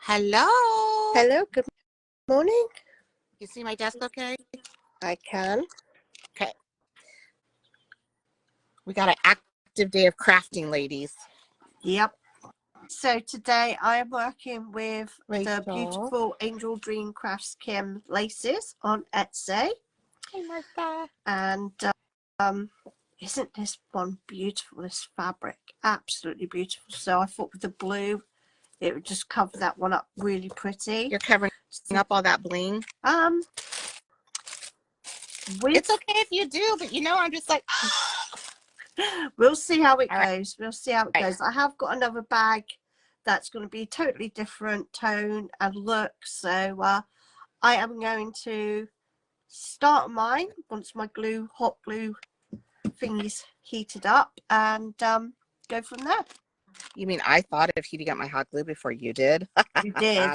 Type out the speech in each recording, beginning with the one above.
Hello. Hello, good morning. You see my desk okay? I can. Okay. We got an active day of crafting, ladies. Yep. So today I am working with the Rachel. beautiful Angeldreamcrafts Kim laces on Etsy. Hey, Martha. And isn't this one beautiful, this fabric? Absolutely beautiful. So I thought with the blue, it would just cover that one up really pretty. You're covering up all that bling? It's okay if you do, but you know, I'm just like... We'll see how it All right. goes. We'll see how it goes. I have got another bag that's going to be a totally different tone and look. So I am going to start mine once my hot glue thingy's heated up, and go from there. You mean I thought of heating up my hot glue before you did? You did.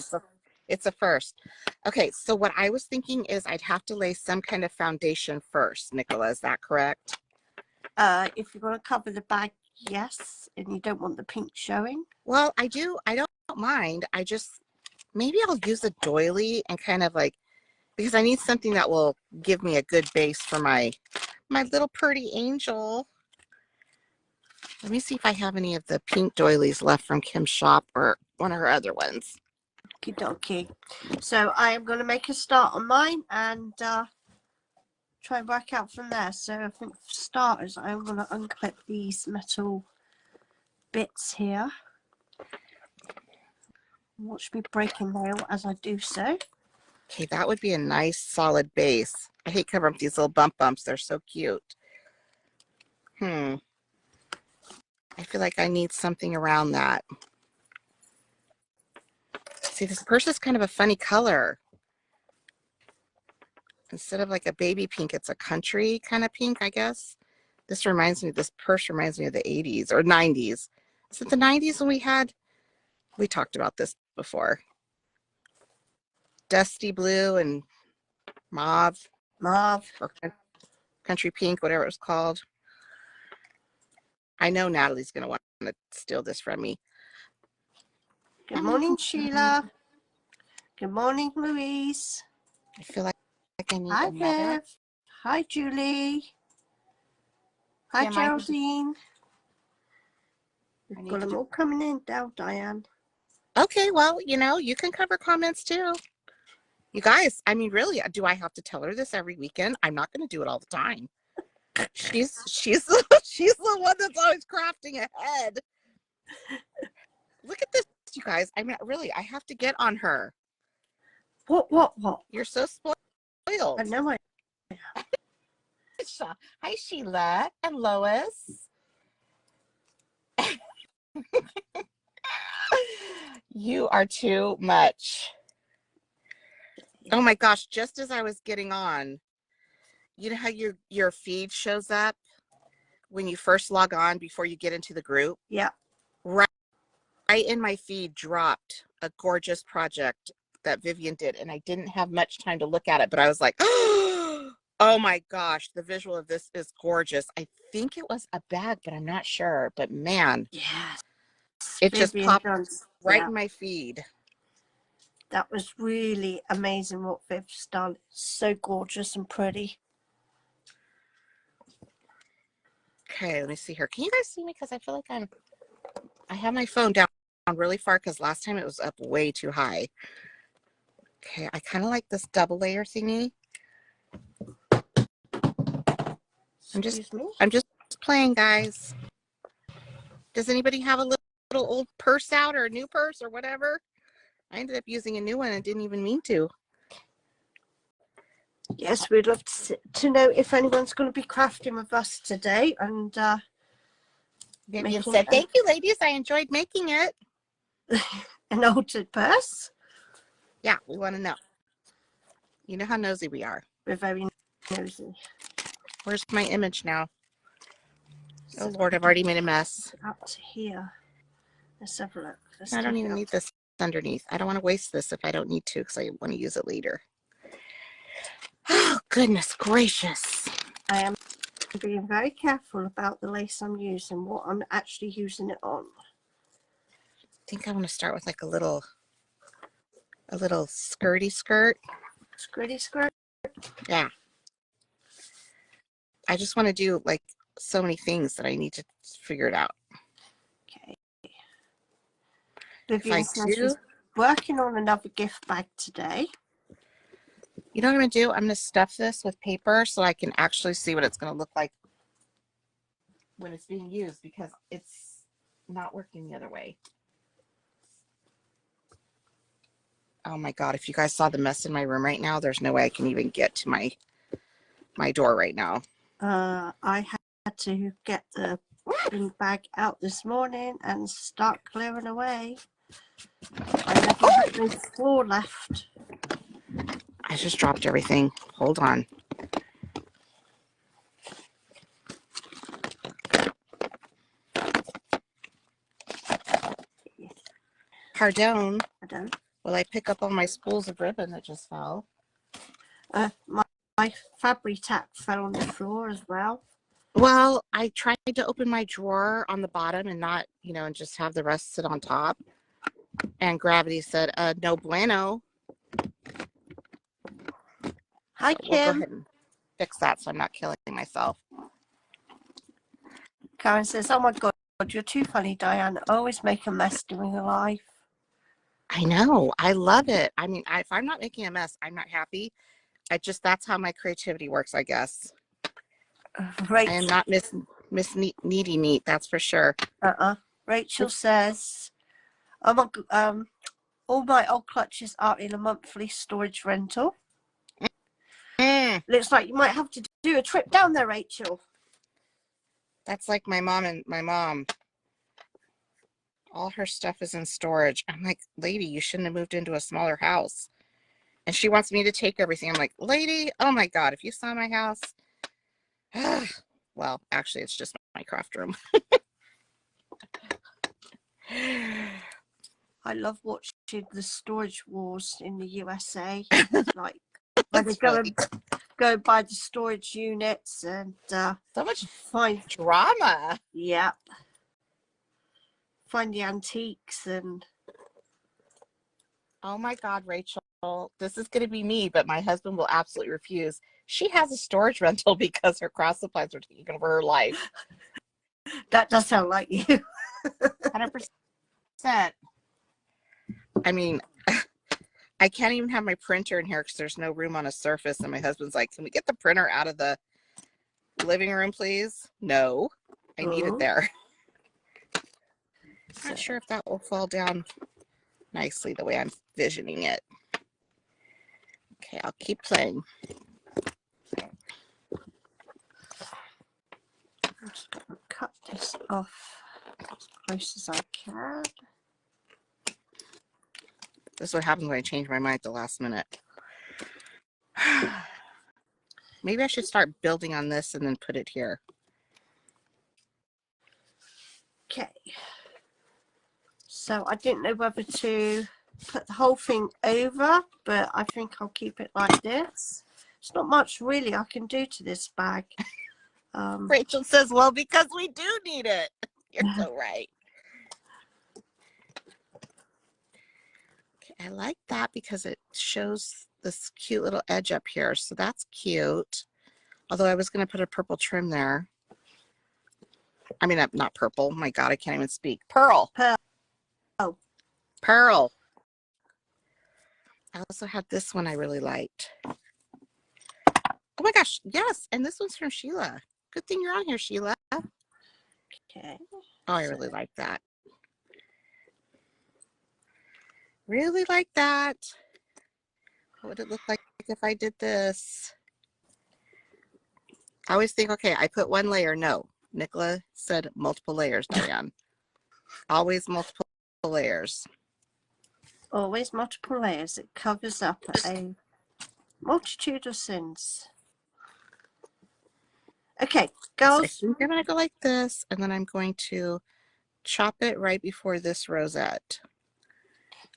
It's a first. Okay, so what I was thinking is I'd have to lay some kind of foundation first, Nicola. Is that correct? If you're going to cover the bag, yes, and you don't want the pink showing. Well, I do. I don't mind. I just, maybe I'll use a doily and kind of like, because I need something that will give me a good base for my little pretty angel. Let me see if I have any of the pink doilies left from Kim's shop or one of her other ones. Okie dokie. So I am going to make a start on mine and try and work out from there. So I think for starters, I'm going to unclip these metal bits here. Watch me break a nail as I do so. Okay, that would be a nice solid base. I hate covering up these little bumps. They're so cute. I feel like I need something around that. See, this purse is kind of a funny color. Instead of like a baby pink, it's a country kind of pink, I guess. This purse reminds me of the 80s or 90s. Is it the 90s when we talked about this before? Dusty blue and mauve. Or country pink, whatever it was called. I know Natalie's going to want to steal this from me. Good morning, Sheila. Good morning, Louise. I feel like I need Hi, another. Viv. Hi, Julie. Hi, Geraldine. We've got them all coming in now, Diane. Okay, well, you know, you can cover comments too. You guys, I mean, really, do I have to tell her this every weekend? I'm not going to do it all the time. She's the one that's always crafting ahead. Look at this, you guys. I mean, really, I have to get on her. What? You're so spoiled. I know I am. Hi, Sheila and Lois. You are too much. Oh my gosh, just as I was getting on, you know how your feed shows up when you first log on before you get into the group? Yeah. Right in my feed dropped a gorgeous project that Vivian did, and I didn't have much time to look at it, but I was like, oh my gosh, the visual of this is gorgeous. I think it was a bag, but I'm not sure. But man, yes, it just popped right in my feed. That was really amazing what Viv's done. So gorgeous and pretty. Okay, let me see here. Can you guys see me? Because I feel like I have my phone down really far because last time it was up way too high. Okay, I kind of like this double layer thingy. I'm just playing, guys. Does anybody have a little old purse out or a new purse or whatever? I ended up using a new one and didn't even mean to. Yes, we'd love to know if anyone's going to be crafting with us today. And Vivian said, thank you, ladies. I enjoyed making it. An altered purse? Yeah, we want to know. You know how nosy we are. We're very nosy. Where's my image now? Oh, Lord, I've already made a mess. Up to here. Let's have a look. I don't even need this underneath. I don't want to waste this if I don't need to because I want to use it later. Oh, goodness gracious. I am being very careful about the lace I'm using, what I'm actually using it on. I think I want to start with like a little a little skirty skirt. Skirty skirt. Yeah. I just want to do like so many things that I need to figure it out. Okay. If I Vivian says do, she's working on another gift bag today. you know what I'm going to do? I'm going to stuff this with paper so I can actually see what it's going to look like when it's being used, because it's not working the other way. Oh my God, if you guys saw the mess in my room right now, there's no way I can even get to my door right now. I had to get the bin bag out this morning and start clearing away. I never had no floor left. I just dropped everything. Hold on. Pardon. Will I pick up all my spools of ribbon that just fell? My fabric tack fell on the floor as well. Well, I tried to open my drawer on the bottom and not, and just have the rest sit on top. And gravity said, no bueno. Hi, so we'll go Kim. ahead and fix that so I'm not killing myself. Karen says, oh my God, you're too funny, Diane. Always make a mess doing a live. I know. I love it. I mean, if I'm not making a mess, I'm not happy. That's how my creativity works, I guess. Rachel. I am not Miss Needy Neat, that's for sure. Rachel says, all my old clutches are in a monthly storage rental. Looks like you might have to do a trip down there, Rachel. That's like my mom. All her stuff is in storage. I'm like, lady, you shouldn't have moved into a smaller house. And she wants me to take everything. I'm like, lady, oh my God, if you saw my house. Well, actually, it's just my craft room. I love watching the storage wars in the USA. Like, when they go by the storage units and so much find drama. Yeah. Find the antiques and. Oh my God, Rachel, this is going to be me, but my husband will absolutely refuse. She has a storage rental because her craft supplies are taking over her life. That does sound like you. 100%. I mean, I can't even have my printer in here because there's no room on a surface. And my husband's like, can we get the printer out of the living room, please? No, I need it there. I'm not sure if that will fall down nicely the way I'm visioning it. Okay, I'll keep playing. I'm just going to cut this off as close as I can. This is what happens when I change my mind at the last minute. Maybe I should start building on this and then put it here. Okay. So I didn't know whether to put the whole thing over, but I think I'll keep it like this. There's not much really I can do to this bag. Rachel says, well, because we do need it. You're so right. Okay, I like that because it shows this cute little edge up here. So that's cute. Although I was going to put a purple trim there. I mean, not purple. My God, I can't even speak. Pearl. Oh. Pearl. I also had this one I really liked. Oh my gosh, yes. And this one's from Sheila. Good thing you're on here, Sheila. Okay. Oh, I really like that. Really like that. What would it look like if I did this? I always think, okay, I put one layer. No. Nicola said multiple layers, Diane. Always multiple layers. Always multiple layers. It covers up a multitude of sins. Okay, girls. So I think I'm going to go like this, and then I'm going to chop it right before this rosette.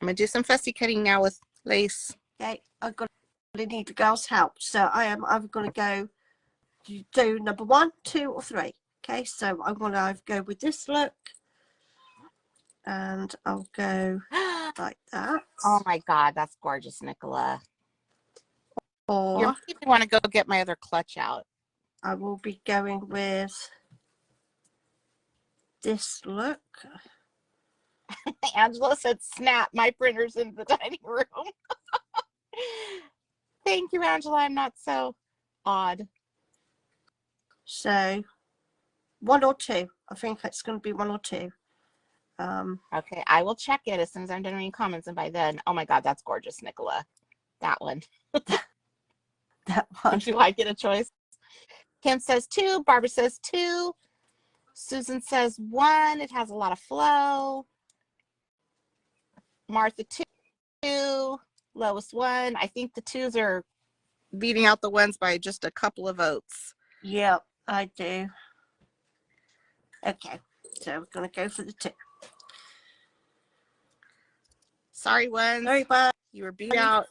I'm going to do some fussy cutting now with lace. Okay, I'm going to need the girls' help. So I'm going to go do number 1, 2, or 3. Okay, so I'm going to go with this look. And I'll go like that. Oh my God, that's gorgeous, Nicola. You're Or making me want to go get my other clutch out. I will be going with this look. Angela said, snap, my printer's in the dining room. Thank you, Angela. I'm not so odd. So 1 or 2. I think it's going to be 1 or 2. Okay, I will check it as soon as I'm done reading comments. And by then, oh my God, that's gorgeous, Nicola. That one. That one. Do I get a choice? Kim says 2. Barbara says 2. Susan says 1. It has a lot of flow. Martha 2. Lois 1. I think the 2s are beating out the 1s by just a couple of votes. Yep, I do. Okay, so we're going to go for the 2. Sorry, 1s. Sorry, bye. You were beat out.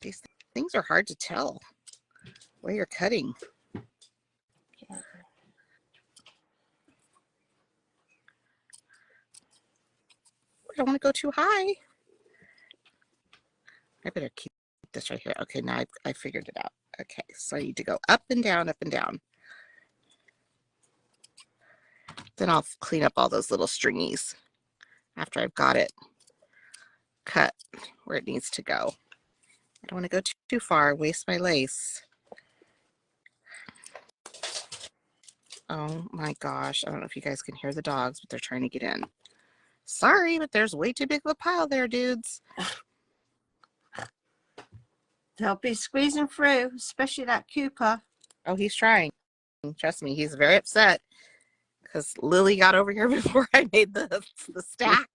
These things are hard to tell where you're cutting. Okay. I don't want to go too high. I better keep this right here. Okay, now I figured it out. Okay, so I need to go up and down, up and down. Then I'll clean up all those little stringies after I've got it cut where it needs to go. I don't want to go too far, waste my lace. Oh my gosh, I don't know if you guys can hear the dogs, but they're trying to get in. Sorry, but there's way too big of a pile there, dudes. They'll be squeezing through, especially that Cooper. Oh, he's trying. Trust me, he's very upset because Lily got over here before I made the stack.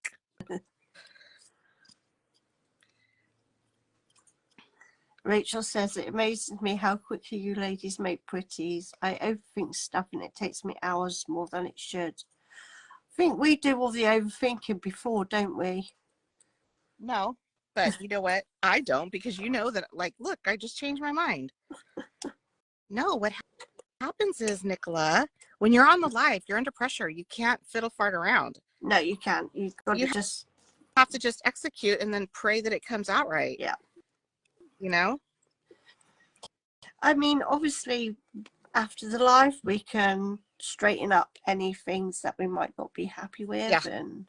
Rachel says, it amazes me how quickly you ladies make pretties. I overthink stuff and it takes me hours more than it should. I think we do all the overthinking before, don't we? No, but you know what? I don't, because you know that, like, look, I just changed my mind. No, what happens is, Nicola, when you're on the live, you're under pressure. You can't fiddle fart around. No, you can't. You've got to just have to just execute and then pray that it comes out right. Yeah. You know? I mean, obviously, after the live, we can straighten up any things that we might not be happy with, and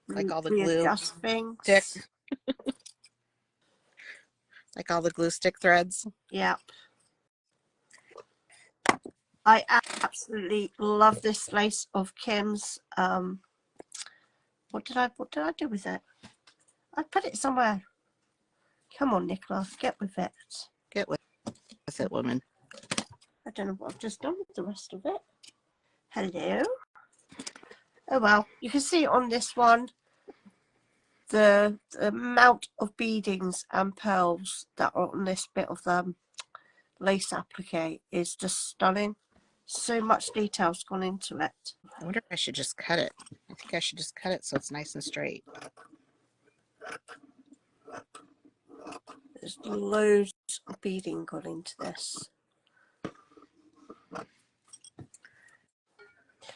like all the glue readjust things. Stick. Like all the glue stick threads. Yep. I absolutely love this lace of Kim's. What did I do with it? I put it somewhere. Come on, Nicola, get with it. Get with it, woman. I don't know what I've just done with the rest of it. Hello. Oh well, you can see on this one the amount of beadings and pearls that are on this bit of the lace applique is just stunning. So much detail's gone into it. I wonder if I should just cut it. I think I should just cut it so it's nice and straight. There's loads of beading gone into this.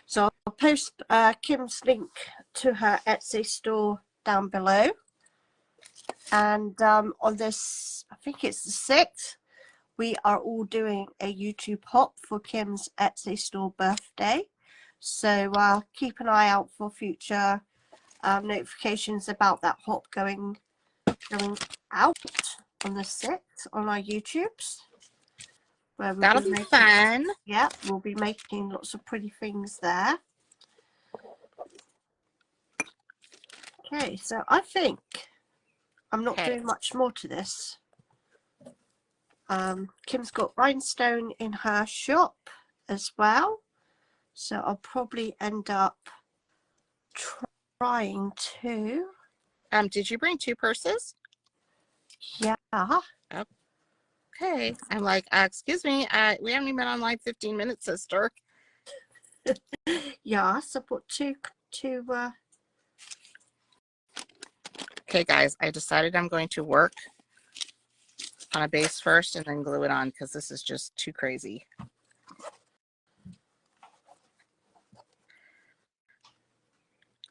So I'll post Kim's link to her Etsy store down below. And on this, I think it's the 6th, we are all doing a YouTube hop for Kim's Etsy store birthday. So keep an eye out for future notifications about that hop going out on the 6th on our YouTubes. Where That'll be fun. Yeah, we'll be making lots of pretty things there. Okay, so I think I'm not doing much more to this. Kim's got rhinestone in her shop as well, so I'll probably end up trying to. Did you bring 2 purses? Yeah. Okay. I'm like, excuse me, we haven't even been on live 15 minutes, sister. Yeah, so I put two. Okay, guys, I decided I'm going to work on a base first and then glue it on because this is just too crazy.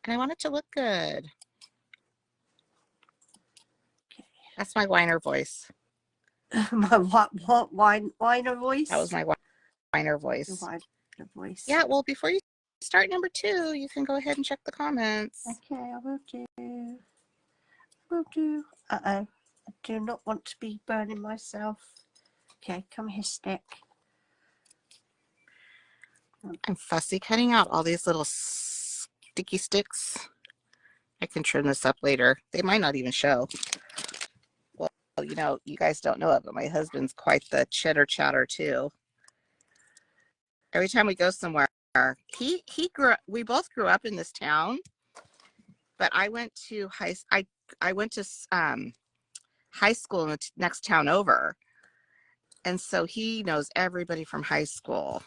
And I want it to look good. That's my whiner voice. My what whiner voice? That was my whiner voice. The whiner voice. Yeah, well, before you start number 2, you can go ahead and check the comments. Okay, I will do. Will do. Uh-oh. I do not want to be burning myself. Okay, come here, stick. I'm fussy cutting out all these little sticky sticks. I can trim this up later. They might not even show. Well, you know, you guys don't know it, but my husband's quite the chitter chatter too. Every time we go somewhere, we both grew up in this town, but I went to high school in the next town over. And so he knows everybody from high school.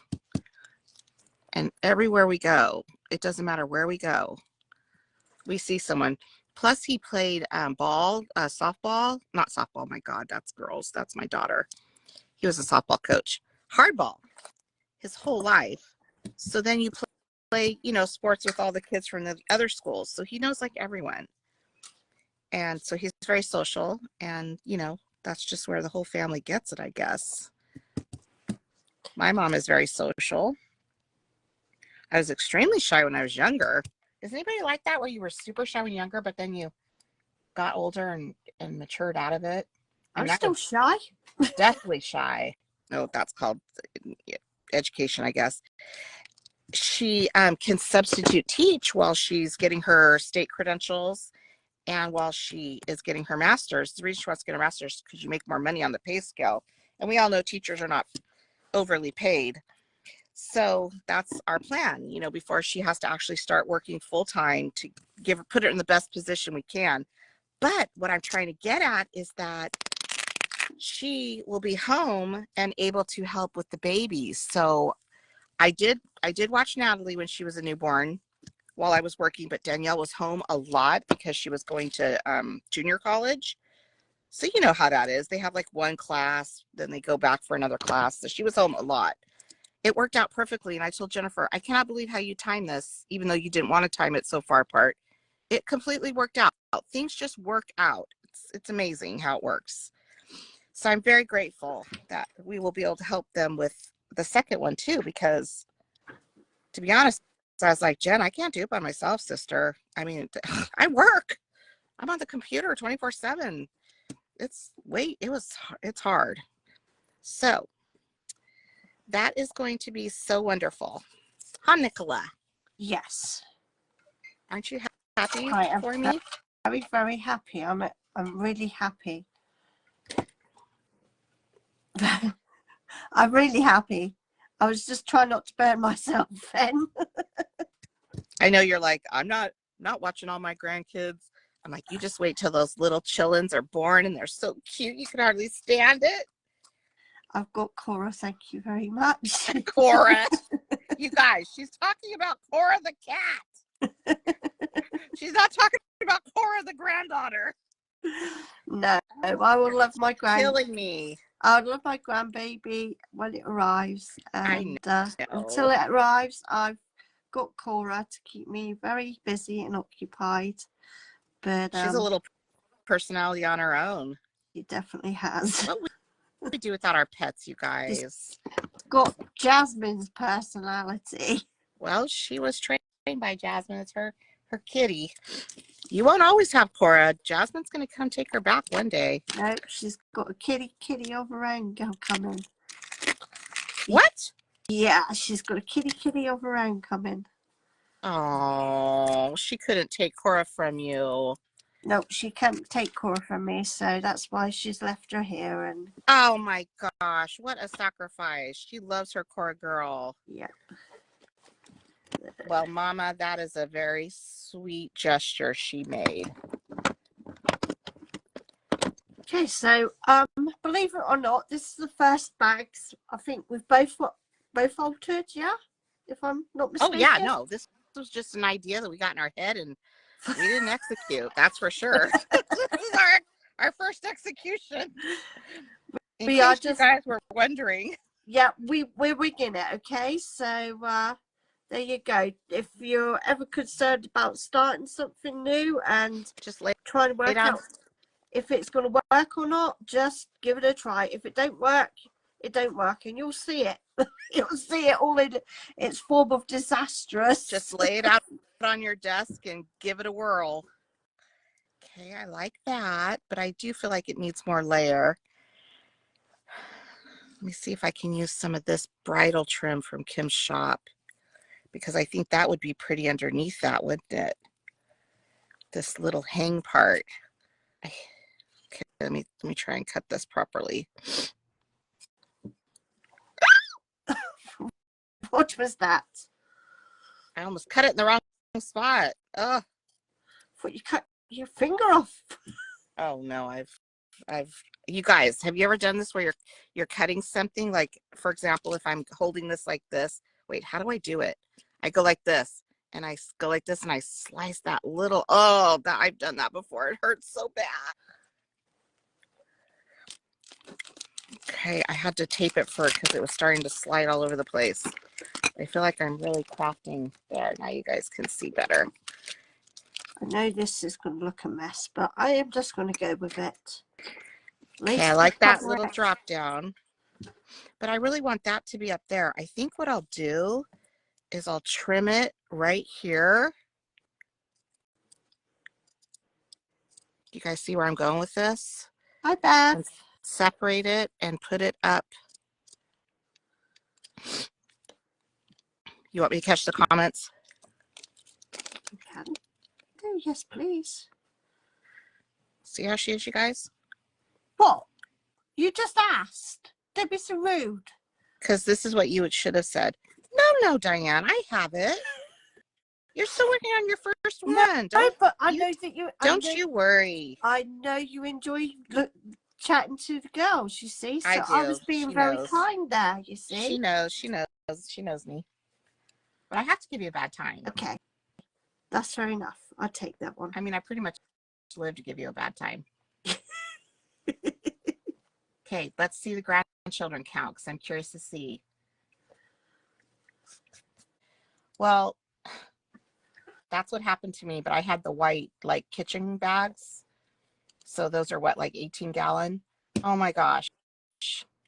And everywhere we go, it doesn't matter where we go, we see someone. Plus, he played softball. Not softball, my God, that's girls. That's my daughter. He was a softball coach. Hardball his whole life. So then you play, you know, sports with all the kids from the other schools. So he knows like everyone. And so he's very social. And, you know, that's just where the whole family gets it, I guess. My mom is very social. I was extremely shy when I was younger. Is anybody like that where you were super shy when younger, but then you got older and matured out of it? I'm still shy. Definitely shy. No, that's called education, I guess. She can substitute teach while she's getting her state credentials and while she is getting her master's. The reason she wants to get her master's is because you make more money on the pay scale. And we all know teachers are not overly paid. So that's our plan, you know, before she has to actually start working full time to put her in the best position we can. But what I'm trying to get at is that she will be home and able to help with the babies. So I did watch Natalie when she was a newborn while I was working, but Danielle was home a lot because she was going to junior college. So you know how that is. They have like one class, then they go back for another class. So she was home a lot. It worked out perfectly. And I told Jennifer, I cannot believe how you timed this, even though you didn't want to time it so far apart. It completely worked out. Things just work out. It's amazing how it works. So I'm very grateful that we will be able to help them with the second one too, because to be honest, I was like, Jen, I can't do it by myself, sister. I mean, I work. I'm on the computer 24/7. It's hard. So that is going to be so wonderful. Huh, Nicola? Yes. Aren't you happy for me? Very, very happy. I'm really happy. I'm really happy. I was just trying not to burn myself then. I know you're like, I'm not watching all my grandkids. I'm like, you just wait till those little chillins are born and they're so cute. You can hardly stand it. I've got Cora, thank you very much. Cora. You guys, she's talking about Cora the cat. She's not talking about Cora the granddaughter. No, I will love my Killing me. I would love my grandbaby when it arrives. And until it arrives, I've got Cora to keep me very busy and occupied. But she's a little personality on her own. She definitely has. What would we do without our pets, you guys? Got Jasmine's personality. Well, she was trained by Jasmine. It's her kitty. You won't always have Cora. Jasmine's going to come take her back one day. No, she's got a kitty of her own coming. What? Yeah, she's got a kitty of her own coming. Oh, she couldn't take Cora from you. No, she can't take Cora from me, so that's why she's left her here. And oh my gosh, what a sacrifice. She loves her Cora girl. Yeah. Well, Mama, that is a very sweet gesture she made. Okay, so believe it or not, this is the first bags I think we've both altered, yeah? If I'm not mistaken. Oh yeah, no, this was just an idea that we got in our head and we didn't execute, that's for sure. This is our first execution. In case you guys were wondering. Yeah, we're rigging it, okay? So there you go. If you're ever concerned about starting something new and Just lay trying to it work on. out if it's going to work or not, just give it a try. If it don't work, it don't work, and you'll see it. You'll see it all in its form of disastrous. Just lay it out on your desk and give it a whirl. Okay, I like that, but I do feel like it needs more layer. Let me see if I can use some of this bridal trim from Kim's shop, because I think that would be pretty underneath that, wouldn't it? This little hang part. Okay, let me try and cut this properly. What was that? I almost cut it in the wrong spot. Oh, Thought you cut your finger off. oh no, you guys, have you ever done this where you're cutting something? Like, for example, if I'm holding this like this, wait, how do I do it? I go like this, and I go like this, and I slice that little, oh, that I've done that before. It hurts so bad. Okay, I had to tape it first because it was starting to slide all over the place. I feel like I'm really crafting there. Now you guys can see better. I know this is going to look a mess, but I am just going to go with it. Okay, I like that little drop down, but I really want that to be up there. I think what I'll do is I'll trim it right here. You guys see where I'm going with this? Hi, Beth. And separate it and put it up. You want me to catch the comments? You can. Oh, yes, please. See how she is, you guys? What? You just asked. Don't be so rude. Because this is what you should have said. No, Diane, I have it. You're still working on your first one. No, but I know that you. Don't you worry. I know you enjoy chatting to the girls. You see, so I was being very kind there. You see, she knows me. But I have to give you a bad time. Okay, that's fair enough. I'll take that one. I mean, I pretty much live to give you a bad time. Okay, let's see the grandchildren count, because I'm curious to see. Well, that's what happened to me, but I had the white, like, kitchen bags. So those are what, like 18-gallon? Oh my gosh.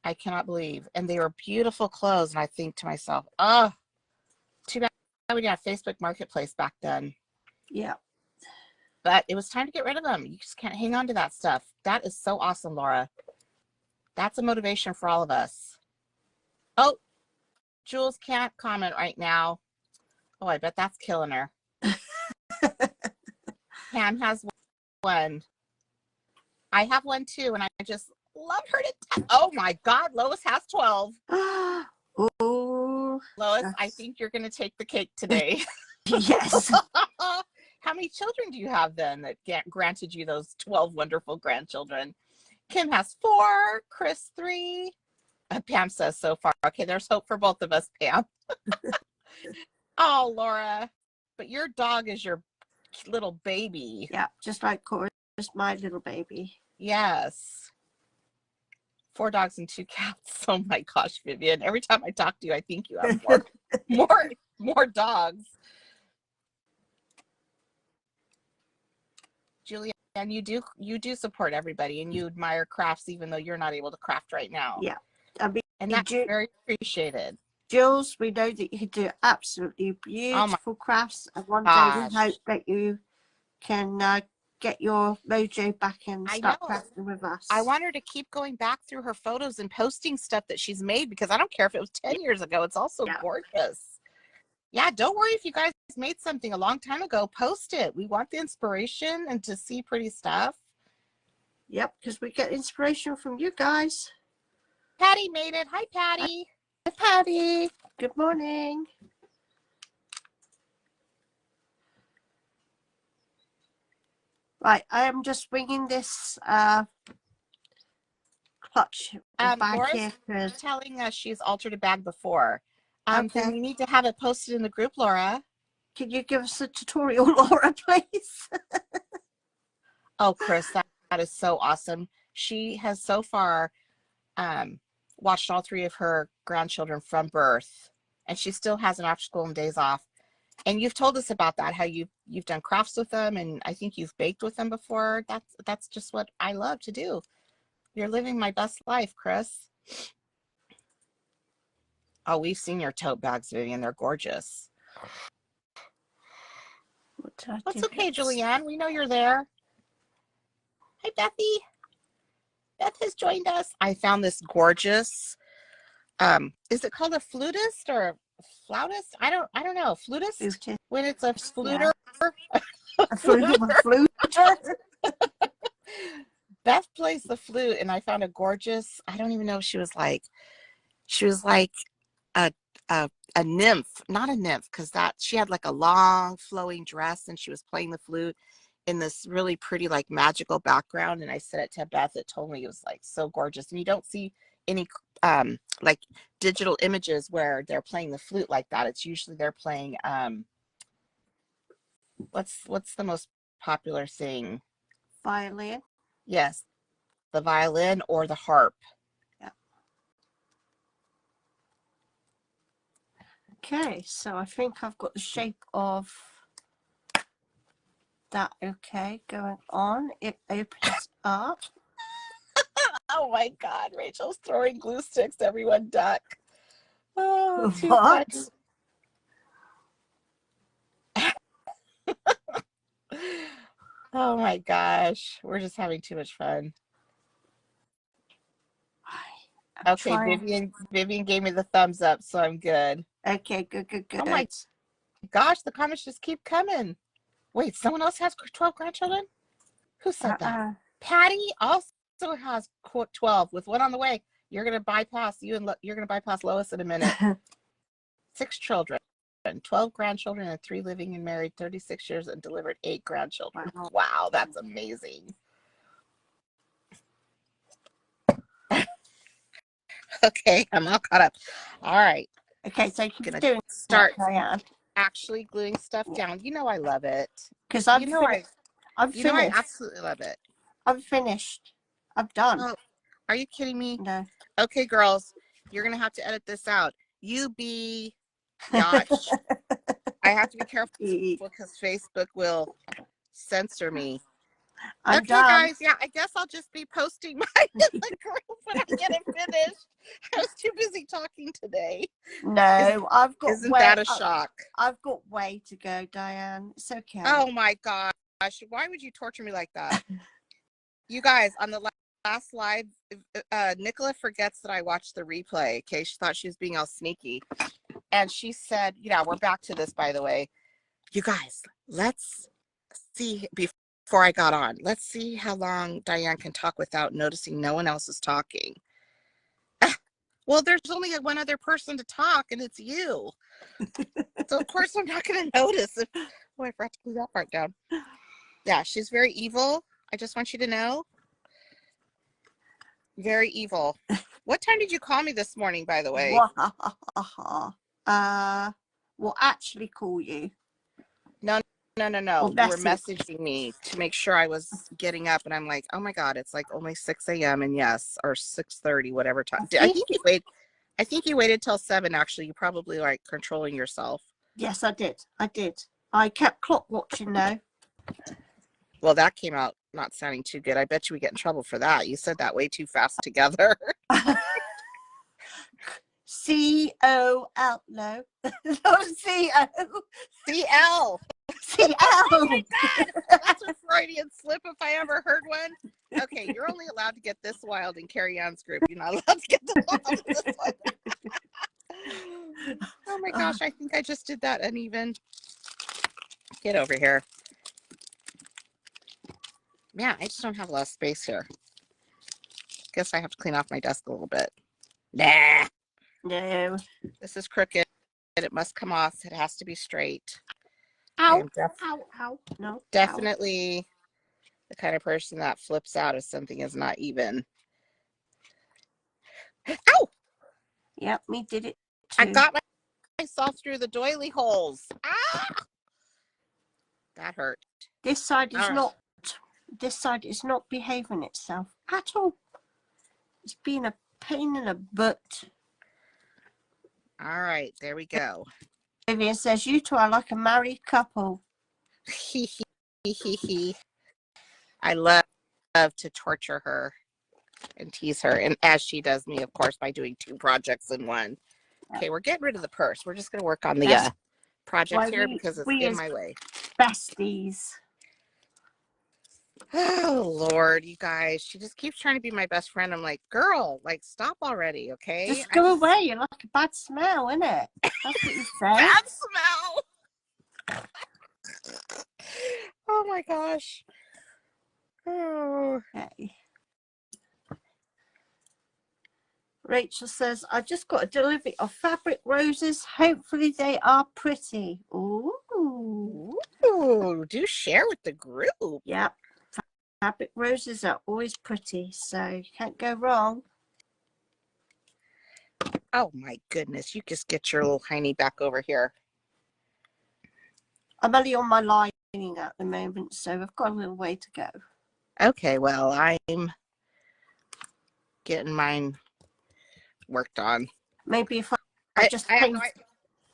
I cannot believe. And they were beautiful clothes. And I think to myself, oh, too bad we didn't have Facebook Marketplace back then. Yeah. But it was time to get rid of them. You just can't hang on to that stuff. That is so awesome, Laura. That's a motivation for all of us. Oh, Jules can't comment right now. Oh, I bet that's killing her. Pam has one. I have one too, and I just love her to death. Oh my God, Lois has 12. Oh, Lois, I think you're going to take the cake today. Yes. How many children do you have then that granted you those 12 wonderful grandchildren? Kim has 4, Chris 3. Pam says so far. Okay, there's hope for both of us, Pam. Oh, Laura, but your dog is your little baby. Yeah, just like Cora, just my little baby. Yes. 4 dogs and 2 cats. Oh my gosh, Vivian. Every time I talk to you, I think you have more dogs. Julianne, you do support everybody, and you admire crafts even though you're not able to craft right now. Yeah. I mean, and that's very appreciated. Jules, we know that you do absolutely beautiful crafts, and one day we hope that you can get your mojo back and start crafting with us. I want her to keep going back through her photos and posting stuff that she's made, because I don't care if it was 10 years ago. It's also gorgeous. Yeah, don't worry if you guys made something a long time ago. Post it. We want the inspiration and to see pretty stuff. Yep, because we get inspiration from you guys. Patty made it. Hi, Patty. Hi, Patty. Good morning. Right, I am just bringing this clutch bag Laura's here. telling us she's altered a bag before. Okay. Then we need to have it posted in the group, Laura. Can you give us a tutorial, Laura, please? Oh, Chris, that is so awesome. She has so far watched all 3 of her grandchildren from birth. and she still has an after school and days off. And you've told us about that, how you've done crafts with them, and I think you've baked with them before. That's just what I love to do. You're living my best life, Chris. Oh, we've seen your tote bags, Vivian. They're gorgeous. That's okay, Julianne. We know you're there. Hi, Bethy. Beth has joined us. I found this gorgeous, is it called a flutist or a flautist? I don't know. Flutist? Flutist. When it's a fluter. Yeah. A fluter. Beth plays the flute, and I found a gorgeous, I don't even know if she was like a nymph, not a nymph, because that she had like a long flowing dress, and she was playing the flute in this really pretty like magical background. And I said it to Beth. It told me it was like so gorgeous, and you don't see any like digital images where they're playing the flute like that. It's usually they're playing what's the most popular thing? Violin. Yes, the violin or the harp. Yeah. Okay, so I think I've got the shape of that. Okay, going on. It opens up. Oh my God, Rachel's throwing glue sticks. Everyone duck. Oh, too What? funny. Oh my gosh, we're just having too much fun. Okay, Vivian gave me the thumbs up, so I'm good. Okay, good. Oh my gosh, the comments just keep coming. Wait, someone else has 12 grandchildren? Who said that? Patty also has 12 with one on the way. You're gonna bypass Lois in a minute. 6 children, 12 grandchildren, and 3 living and married, 36 years, and delivered 8 grandchildren. Wow, that's amazing. Okay, I'm all caught up. All right. Okay, so you're gonna doing start that, actually gluing stuff down. You know I love it. Because I'm finished. I absolutely love it. I'm finished. I'm done. Oh, are you kidding me? No. Okay, girls, you're gonna have to edit this out. You be yacht. I have to be careful because Facebook will censor me. I'm okay, done. guys. Yeah, I guess I'll just be posting mine in the group when I get it finished. I was too busy talking today. No, I've got. Isn't that a shock? I've got way to go, Diane. It's okay. Oh my gosh! Why would you torture me like that? You guys, on the last live, Nicola forgets that I watched the replay. Okay, she thought she was being all sneaky, and she said, "Yeah, we're back to this, by the way. You guys, let's see before I got on. Let's see how long Diane can talk without noticing no one else is talking." Well, there's only one other person to talk, and it's you. So of course I'm not going to notice. Oh, I forgot to glue that part down. Yeah, she's very evil. I just want you to know. Very evil. What time did you call me this morning, by the way? We'll actually call you. No. Well, you were messaging me to make sure I was getting up, and I'm like, oh my God, it's like only 6 a.m. and yes, or 6:30, whatever time. I think you waited till 7. Actually, you probably like controlling yourself. Yes, I did. I kept clock watching though. Well, that came out not sounding too good. I bet you we get in trouble for that. You said that way too fast together. C-O-L, no. No, C-O. C-L. C-L. Oh my God. That's a Freudian slip if I ever heard one. Okay, you're only allowed to get this wild in Carrie Ann's group. You're not allowed to get this wild in this one. Oh my gosh, I think I just did that uneven. Get over here. Yeah, I just don't have a lot of space here. Guess I have to clean off my desk a little bit. Nah. No. This is crooked. It must come off. It has to be straight. Ow. Ow. No. Definitely the kind of person that flips out if something is not even. Ow! Yep, me did it too. I got myself through the doily holes. Ah! That hurt. This side is not behaving itself at all. It's being a pain in the butt. All right, there we go. Vivian says, you two are like a married couple. I love to torture her and tease her, and as she does me, of course, by doing 2 projects in one. Okay, we're getting rid of the purse. We're just going to work on the project here because it's in my way. Besties. Oh, Lord, you guys. She just keeps trying to be my best friend. I'm like, girl, like, stop already, okay? Just go away. You're like a bad smell, isn't it? That's what you say. Bad smell. Oh, my gosh. Oh. Okay. Rachel says, I just got a delivery of fabric roses. Hopefully they are pretty. Ooh. Ooh, do share with the group. Yep. Fabric roses are always pretty, so you can't go wrong. Oh, my goodness. You just get your little hiney back over here. I'm only on my lining at the moment, so I've got a little way to go. Okay, well, I'm getting mine worked on. Maybe if I just paint...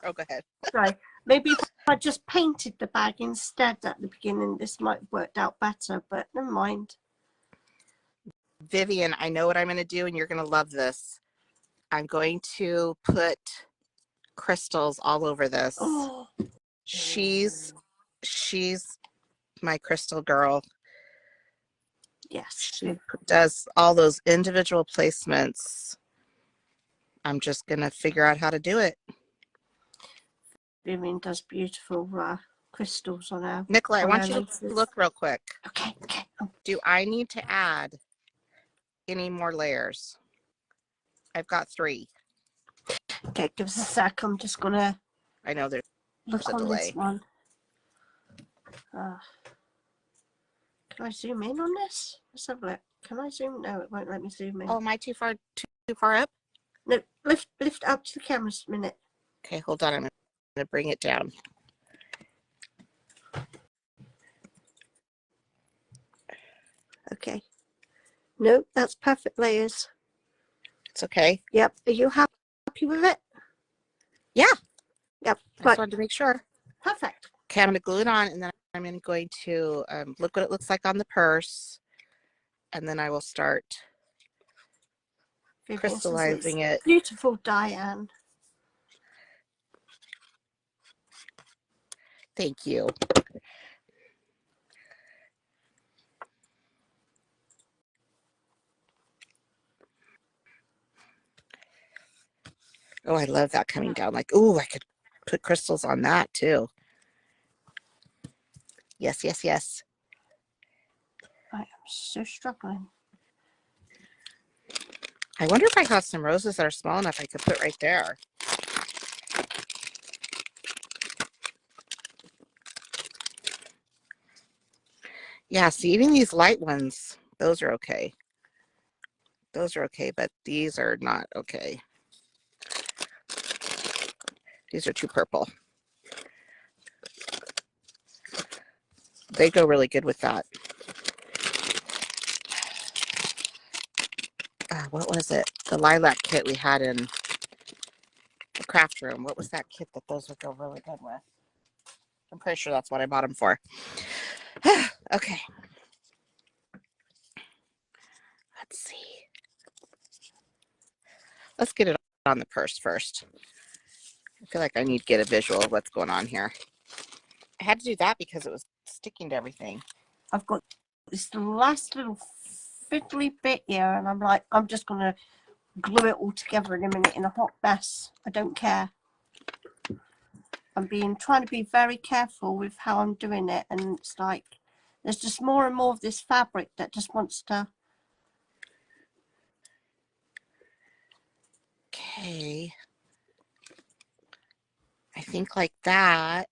Oh, go ahead. Sorry. Maybe if I just painted the bag instead at the beginning, this might have worked out better, but never mind. Vivian, I know what I'm going to do, and you're going to love this. I'm going to put crystals all over this. Oh. She's my crystal girl. Yes. She does all those individual placements. I'm just going to figure out how to do it. Vivian does beautiful crystals on her. Nicola, I want you to look real quick. Okay. Do I need to add any more layers? I've got 3. Okay, give us a sec. I'm just going to... I know there's look a on delay. This one. Can I zoom in on this? Let's have a look. Can I zoom? No, it won't let me zoom in. Oh, am I too far up? No, lift up to the camera a minute. Okay, hold on. I'm going to bring it down. Okay. No, that's perfect layers. It's okay. Yep. Are you happy with it? Yeah. Yep. I just wanted to make sure. Perfect. Okay, I'm going to glue it on, and then I'm going to look what it looks like on the purse, and then I will start crystallizing it. Beautiful, Diane. Thank you. Oh, I love that coming down. Like, oh, I could put crystals on that too. Yes, yes, yes. I am so struggling. I wonder if I have some roses that are small enough I could put right there. Yeah, see, even these light ones, those are okay. Those are okay, but these are not okay. These are too purple. They go really good with that. What was it? The lilac kit we had in the craft room. What was that kit that those would go really good with? I'm pretty sure that's what I bought them for. Okay. Let's see. Let's get it on the purse first. I feel like I need to get a visual of what's going on here. I had to do that because it was sticking to everything. I've got this last little fiddly bit here, and I'm like, I'm just going to glue it all together in a minute in a hot mess. I don't care. I'm trying to be very careful with how I'm doing it, and it's like there's just more and more of this fabric that just wants to. Okay. I think like that,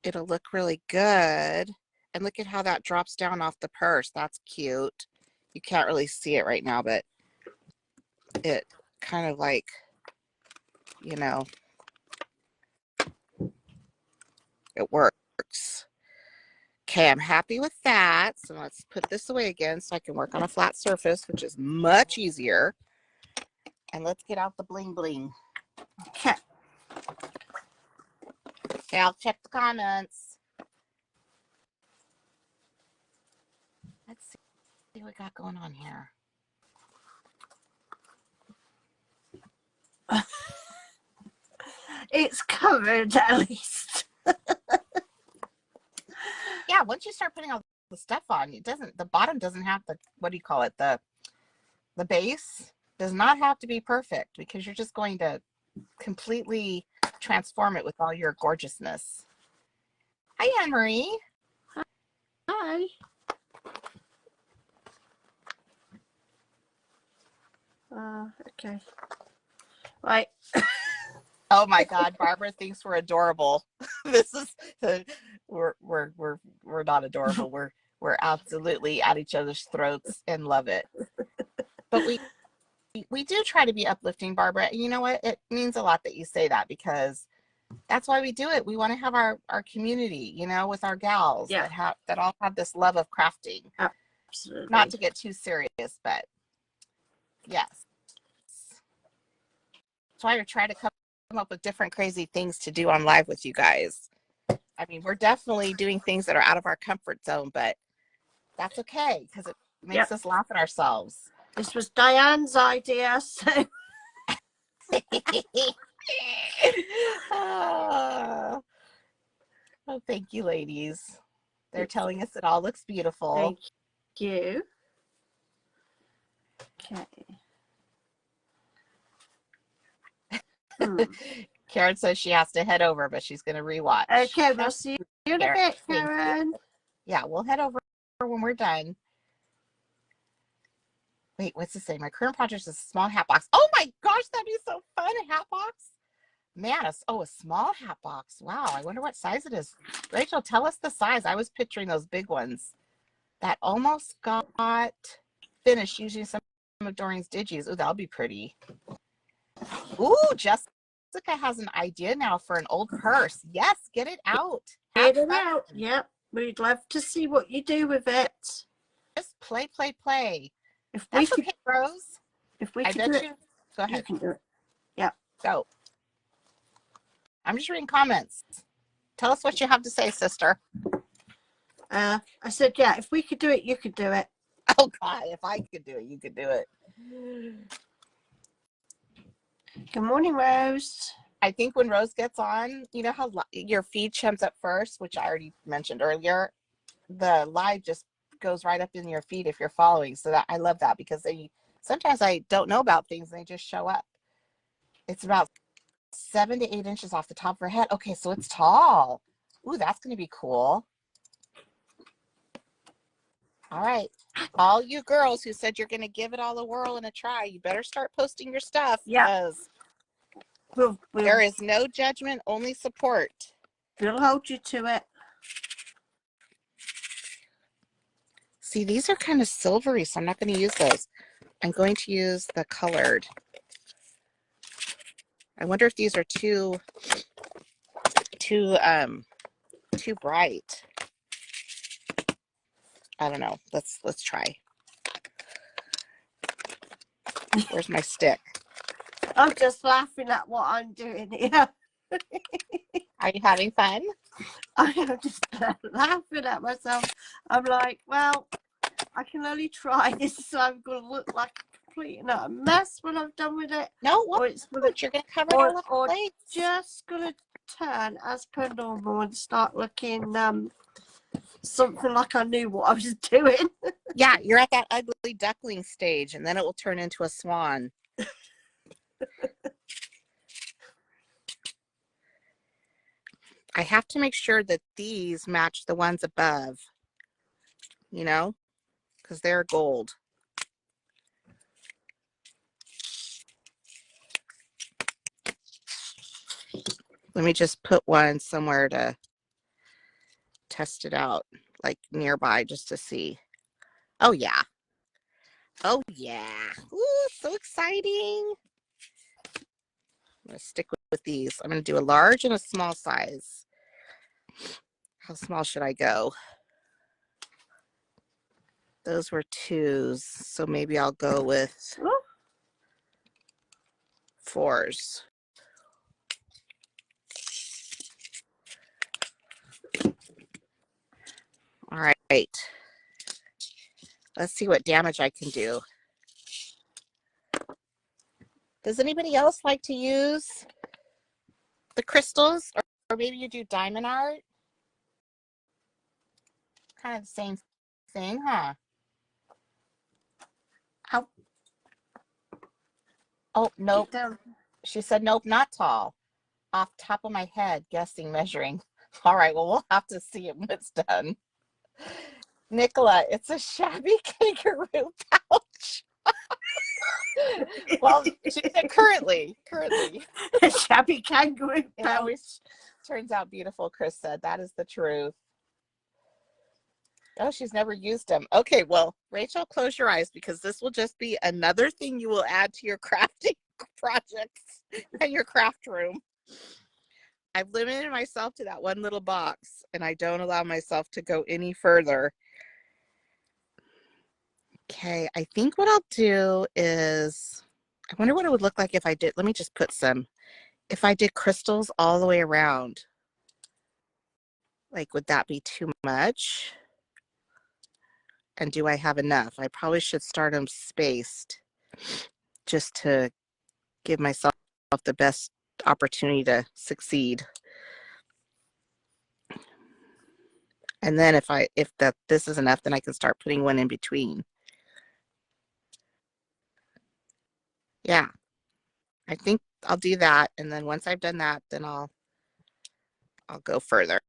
it'll look really good. And look at how that drops down off the purse. That's cute. You can't really see it right now, but it kind of like, you know, it works. Okay, I'm happy with that. So let's put this away again so I can work on a flat surface, which is much easier. And let's get out the bling bling. Okay. Okay, I'll check the comments. Let's see what we got going on here. It's covered at least. Yeah, once you start putting all the stuff on, the bottom doesn't have the, what do you call it? The base does not have to be perfect, because you're just going to completely transform it with all your gorgeousness. Hi, Anne-Marie. Hi. Okay. Right. Oh my God, Barbara thinks we're adorable. This is we're not adorable. We're absolutely at each other's throats and love it. But we do try to be uplifting, Barbara. And you know what? It means a lot that you say that, because that's why we do it. We want to have our community, you know, with our gals that all have this love of crafting. Absolutely. Not to get too serious, but yes. That's why I try to come up with different crazy things to do on live with you guys. I mean, we're definitely doing things that are out of our comfort zone, but that's okay, because it makes us laugh at ourselves. This was Diane's idea, so. Oh, thank you, ladies. They're telling us it all looks beautiful. Thank you. Okay. Karen says she has to head over, but she's going to rewatch. Okay, we'll see you in a bit, Karen. Yeah, we'll head over when we're done. Wait, what's this say? My current project is a small hat box. Oh my gosh, that'd be so fun, a hat box. Man, a small hat box. Wow, I wonder what size it is. Rachel, tell us the size. I was picturing those big ones. That almost got finished using some of Doreen's digis. Oh, that'll be pretty. Ooh, Jessica has an idea now for an old purse. Yes, get it out. Get it out. Yep, we'd love to see what you do with it. Just play, play, play. If That's we okay, Rose. If we I could bet do you. it, Go ahead. you can do it. Yeah. Go. I'm just reading comments. Tell us what you have to say, sister. I said, yeah, if we could do it, you could do it. Oh, God, if I could do it, you could do it. Good morning, Rose. I think when Rose gets on, you know how your feed comes up first, which I already mentioned earlier. The live just goes right up in your feed if you're following. So that I love that, because sometimes I don't know about things and they just show up. It's about 7 to 8 inches off the top of her head. Okay, so it's tall. Ooh, that's going to be cool. All right. All you girls who said you're going to give it all a whirl and a try, you better start posting your stuff. Yeah. There is no judgment, only support. We'll hold you to it. See, these are kind of silvery, so I'm not going to use those. I'm going to use the colored. I wonder if these are too bright. I don't know. Let's try. Where's my stick? I'm just laughing at what I'm doing here. Are you having fun? I am just laughing at myself. I'm like, well, I can only try this, so I'm going to look like a complete mess when I'm done with it. No, you're going to cover it all up. Or just going to turn as per normal and start looking something like I knew what I was doing. Yeah, you're at that ugly duckling stage, and then it will turn into a swan. I have to make sure that these match the ones above, you know, because they're gold. Let me just put one somewhere to test it out, like nearby, just to see. Oh, yeah. Oh, yeah. Ooh, so exciting. I'm going to stick with these. I'm going to do a large and a small size. How small should I go? Those were 2s, so maybe I'll go with 4s. Let's see what damage I can do. Does anybody else like to use the crystals, or maybe you do diamond art? Kind of the same thing, huh? How? Oh, nope. Down. She said, nope, not tall. Off top of my head, guessing, measuring. All right, well, we'll have to see it when it's done. Nicola, it's a shabby kangaroo pouch. Well, she said currently. A shabby kangaroo pouch. It always turns out beautiful, Chris said. That is the truth. Oh, she's never used them. Okay, well, Rachel, close your eyes because this will just be another thing you will add to your crafting projects and your craft room. I've limited myself to that one little box, and I don't allow myself to go any further. Okay, I think what I'll do is, I wonder what it would look like if I did, let me just put some, if I did crystals all the way around. Like, would that be too much? And do I have enough? I probably should start them spaced just to give myself the best opportunity to succeed. And then if this is enough, then I can start putting one in between. Yeah, I think I'll do that. And then once I've done that, then I'll go further.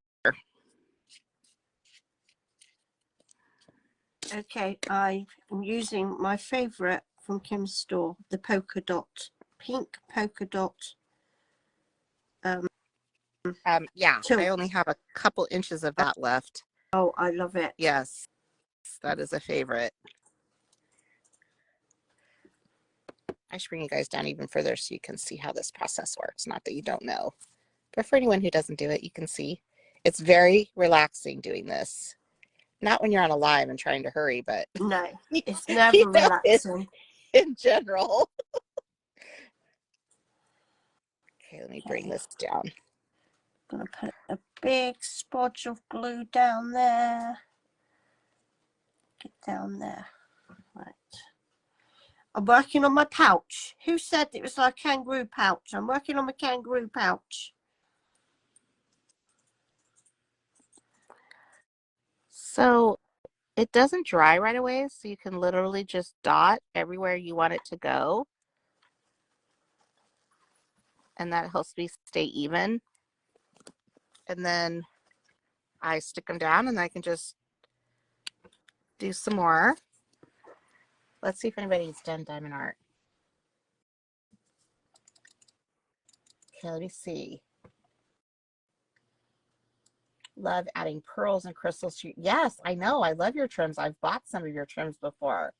Okay, I am using my favorite from Kim's store, the polka dot, pink polka dot. Yeah, I only have a couple inches of that left. Oh, I love it. Yes, that is a favorite. I should bring you guys down even further so you can see how this process works. Not that you don't know, but for anyone who doesn't do it, you can see. It's very relaxing doing this. Not when you're on a live and trying to hurry, but no, it's never relaxing. In general. Okay, let me bring this down. I'm gonna put a big spodge of glue down there. Get down there. Right. I'm working on my pouch. Who said it was like a kangaroo pouch? I'm working on my kangaroo pouch. So it doesn't dry right away, so you can literally just dot everywhere you want it to go. And that helps me stay even. And then I stick them down and I can just do some more. Let's see if anybody's done diamond art. Okay, let me see. Love adding pearls and crystals to. Yes, I know. I love your trims. I've bought some of your trims before.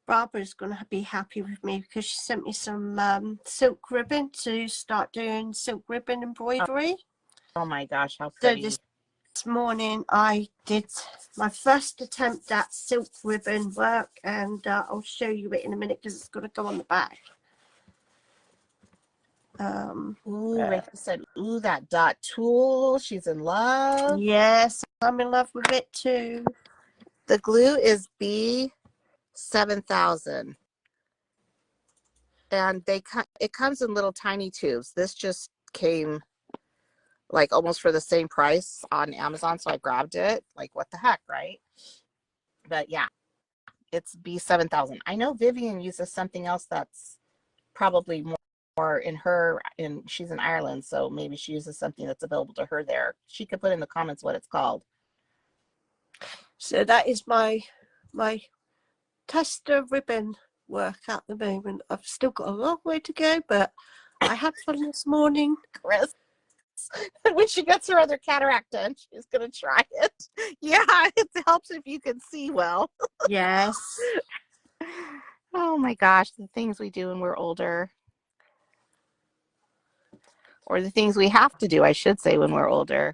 Barbara's going to be happy with me because she sent me some silk ribbon to start doing silk ribbon embroidery. Oh my gosh, how pretty. So this morning I did my first attempt at silk ribbon work, and I'll show you it in a minute because it's going to go on the back. Ooh, Rachel said, ooh, that dot tool. She's in love. Yes, I'm in love with it too. The glue is B7000. And it comes in little tiny tubes. This just came like almost for the same price on Amazon, so I grabbed it. Like, what the heck, right? But yeah, it's B7000. I know Vivian uses something else that's probably more she's in Ireland, so maybe she uses something that's available to her there. She could put in the comments what it's called. So that is my tester ribbon work at the moment. I've still got a long way to go, but I had fun this morning. Chris, when she gets her other cataract done, she's gonna try it. Yeah, it helps if you can see well. Yes. Oh my gosh, the things we do when we're older. Or the things we have to do, I should say, when we're older.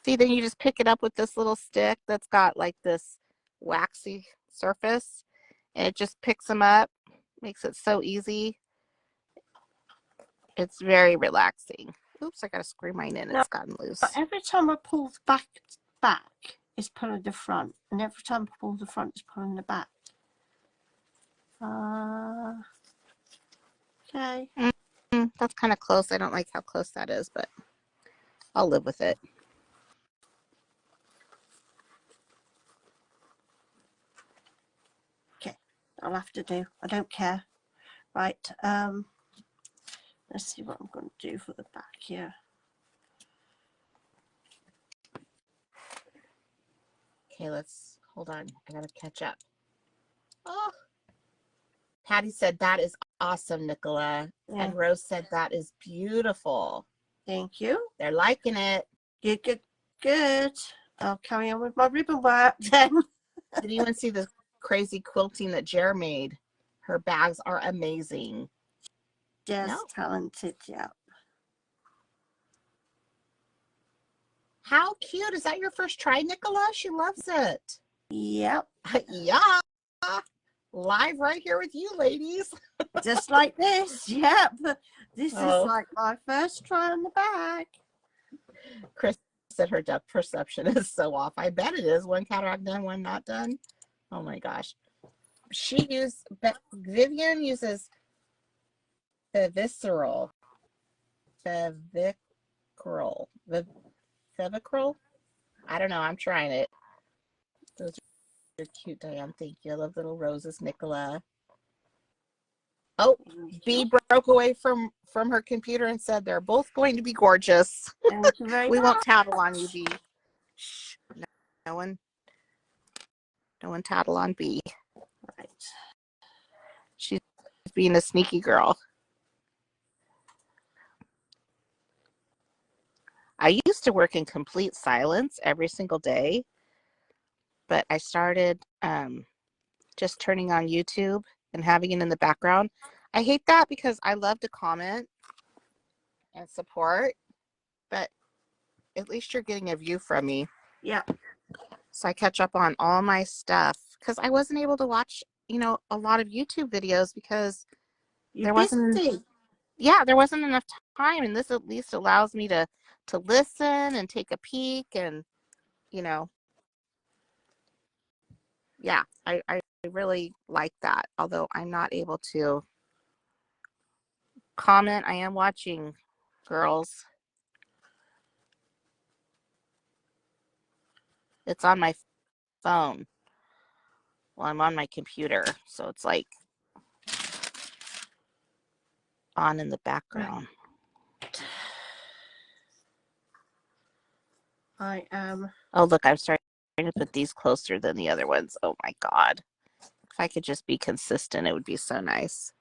See, then you just pick it up with this little stick that's got like this waxy surface, and it just picks them up, makes it so easy. It's very relaxing. Oops, I gotta screw mine in. It's gotten loose. Every time I pull the back, it's pulling the front, and every time I pull the front, it's pulling the back. Okay. That's kind of close. I don't like how close that is, but I'll live with it. Okay, I'll have to do. I don't care. Right. Let's see what I'm going to do for the back here. Okay, let's hold on. I gotta catch up. Oh, Patty said that is awesome, Nicola. Yeah. And Rose said that is beautiful. Thank you. They're liking it. Good, good, good. I'll carry on with my ribbon work then. Did you even see the crazy quilting that Jer made? Her bags are amazing. Just talented, yeah. How cute. Is that your first try, Nicola? She loves it. Yep. Yeah. Live right here with you, ladies. Just like this. Yep. This is Oh. like my first try on the bag. Chris said her depth perception is so off. I bet it is. One cataract done, one not done. Oh my gosh. Vivian uses the visceral. Fevicryl. I don't know. I'm trying it. Those are cute, Diane. Thank you. I love little roses, Nicola. Oh, B broke away from her computer and said they're both going to be gorgeous. Thank you very We much. won't tattle on you, B. Shh. No one tattle on B. Right. She's being a sneaky girl. I used to work in complete silence every single day, but I started just turning on YouTube and having it in the background. I hate that because I love to comment and support, but at least you're getting a view from me. Yeah. So I catch up on all my stuff because I wasn't able to watch, a lot of YouTube videos because there wasn't enough time, and this at least allows me to listen and take a peek and yeah, I really like that. Although I'm not able to comment, I am watching, girls. It's on my phone. Well, I'm on my computer, so it's like on in the background. I am. Oh, look, I'm starting to put these closer than the other ones. Oh my God. If I could just be consistent, it would be so nice.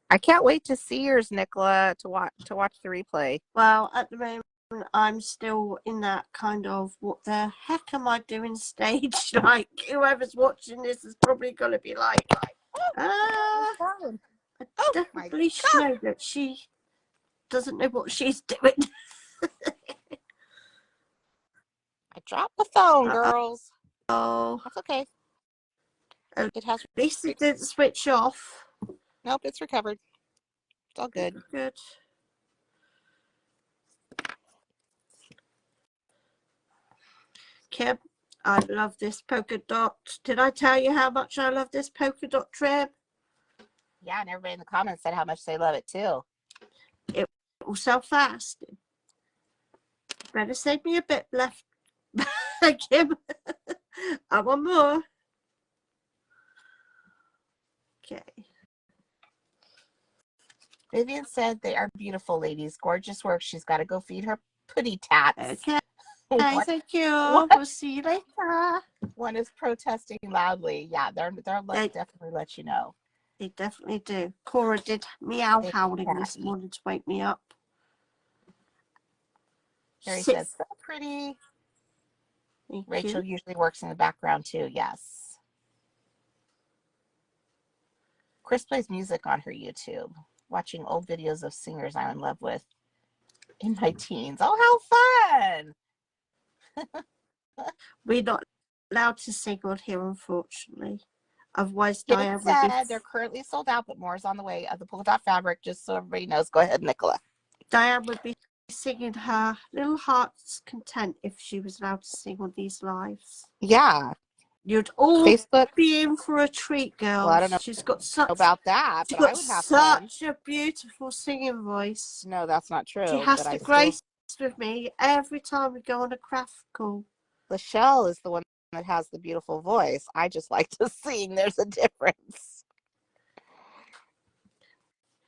I can't wait to see yours, Nicola, to watch the replay. Well, at the moment, I'm still in that kind of what the heck am I doing stage. Like whoever's watching this is probably going to be like, I definitely know that she doesn't know what she's doing. I dropped the phone, girls. Oh, that's okay. It has. At least it didn't switch off. Nope, it's recovered. It's all good. Good. Kim, I love this polka dot. Did I tell you how much I love this polka dot trim? Yeah, and everybody in the comments said how much they love it too. It will sell fast. Better save me a bit left, Kim. I want more. Okay. Vivian said they are beautiful ladies. Gorgeous work. She's got to go feed her putty tats. Okay. Thank you. We'll see you later. One is protesting loudly. Yeah, they'll definitely let you know. They definitely do. Cora did meow howling this morning to wake me up. Carrie says, so pretty. Rachel usually works in the background too. Yes. Chris plays music on her YouTube, watching old videos of singers I'm in love with in my teens. Oh, how fun! We're not allowed to sing on here, unfortunately. Otherwise, Diane would be... They're currently sold out, but more is on the way of the polka dot fabric, just so everybody knows. Go ahead, Nicola. Diane would be singing her little heart's content if she was allowed to sing on these lives. Yeah. You'd all Facebook. be in for a treat, girls. Well, I don't know She's got such about that, but I would have fun. such a beautiful singing voice. No, that's not true. She has but to I grace with me every time we go on a craft call. Lachelle is the one that has the beautiful voice. I just like to sing. There's a difference.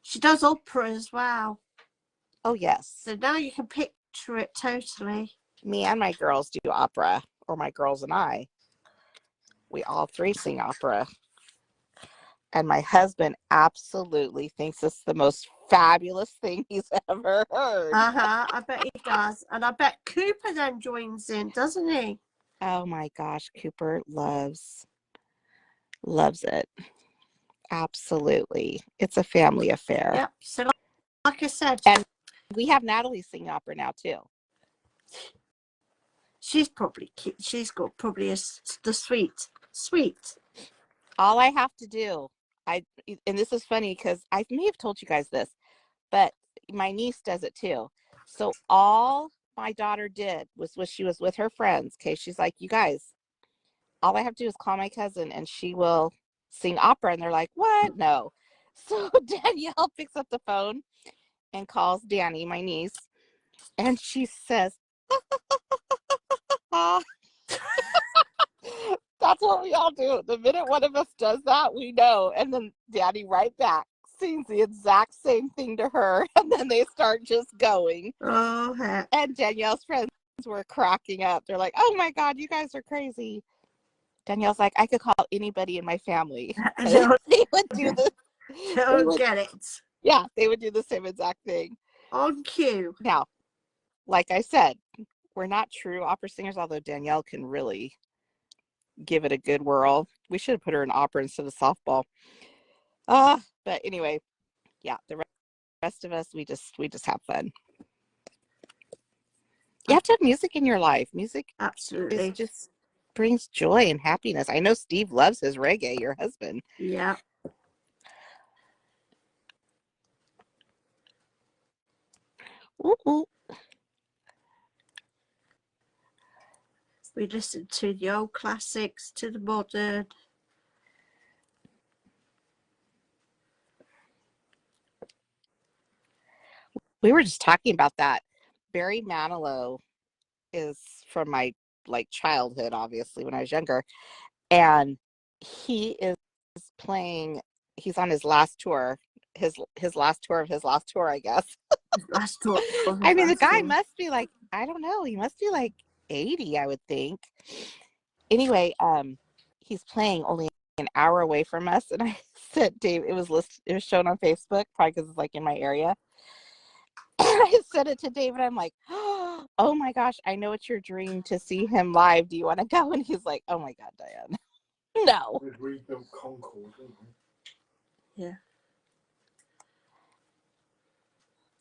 She does opera as well. Oh, yes. So now you can picture it totally. Me and my girls do opera, or my girls and I. We all three sing opera. And my husband absolutely thinks it's the most fabulous thing he's ever heard. I bet he does. And I bet Cooper then joins in, doesn't he? Oh my gosh, Cooper loves it. Absolutely. It's a family affair. Yep. So like I said. And we have Natalie sing opera now too. She's got probably the sweet. All I have to do, and this is funny because I may have told you guys this, but my niece does it too. So all my daughter did was she was with her friends. Okay, she's like, you guys, all I have to do is call my cousin and she will sing opera. And they're like, what? No. So Danielle picks up the phone and calls Danny, my niece, and she says, that's what we all do. The minute one of us does that, we know. And then Daddy right back sings the exact same thing to her. And then they start just going. Oh, heck. And Danielle's friends were cracking up. They're like, oh my God, you guys are crazy. Danielle's like, I could call anybody in my family. They would do this. Get it. Yeah, they would do the same exact thing. On cue. Now, like I said, we're not true opera singers, although Danielle can really give it a good whirl. We should have put her in opera instead of softball. But anyway, yeah, the rest of us, we just have fun. You have to have music in your life. Music absolutely just brings joy and happiness. I know Steve loves his reggae, your husband. Yeah. Ooh. We listen to the old classics, to the modern. We were just talking about that. Barry Manilow is from my childhood, obviously, when I was younger. And he is playing, he's on his last tour, his last tour of his last tour, I guess. Last tour. I mean, the guy must be like, I don't know, he must be like 80, I would think. Anyway, he's playing only an hour away from us. And I said, Dave, it was shown on Facebook, probably because it's like in my area. I said it to David. I'm like, oh my gosh, I know it's your dream to see him live. Do you want to go? And he's like, oh my God, Diane. No. We've rebuilt Concord, didn't we? Yeah.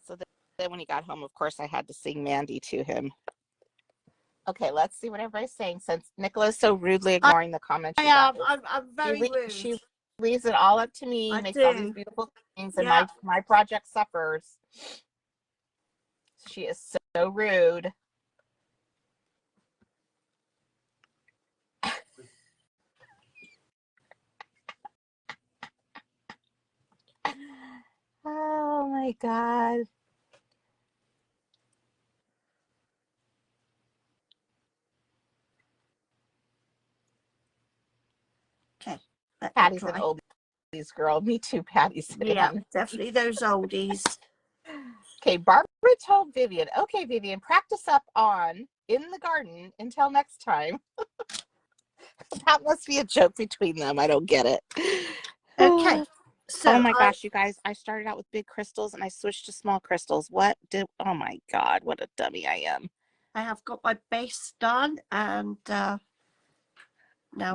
So then when he got home, of course, I had to sing Mandy to him. Okay, let's see what everybody's saying. Since Nicola's so rudely ignoring the comments. I'm very rude. She leaves it all up to me. Makes all these beautiful things, and my project suffers. She is so rude. Oh my God. Okay. Patty's an oldies girl. Me too, Patty's. Yeah, definitely those oldies. Okay, Barbara told Vivian, okay, Vivian, practice up on in the garden until next time. That must be a joke between them. I don't get it. Okay. So oh my gosh, you guys, I started out with big crystals and I switched to small crystals. Oh my God, what a dummy I am. I have got my base done, and now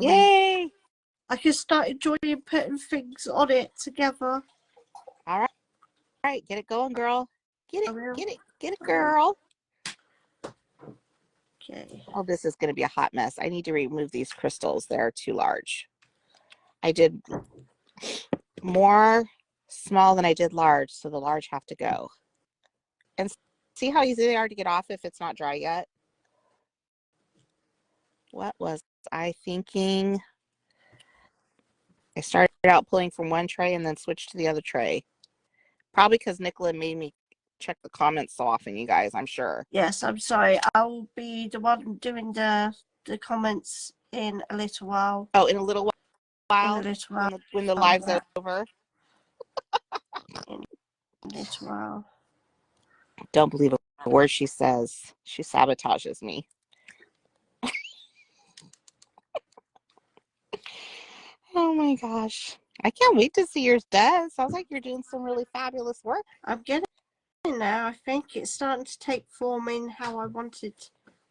yay! I can start enjoying putting things on it together. All right, get it going, girl. Get it, girl. Okay. Oh, this is going to be a hot mess. I need to remove these crystals. They're too large. I did more small than I did large, so the large have to go. And See how easy they are to get off if it's not dry yet? What was I thinking? I started out pulling from one tray and then switched to the other tray. Probably because Nicola made me check the comments so often, you guys, I'm sure. Yes, I'm sorry. I'll be the one doing the comments in a little while. Oh, in a little while? In a little while. When the live's yeah. over? In a little while. Don't believe a word she says. She sabotages me. Oh my gosh. I can't wait to see yours done. Sounds like you're doing some really fabulous work. I'm getting there. I think it's starting to take form in how I wanted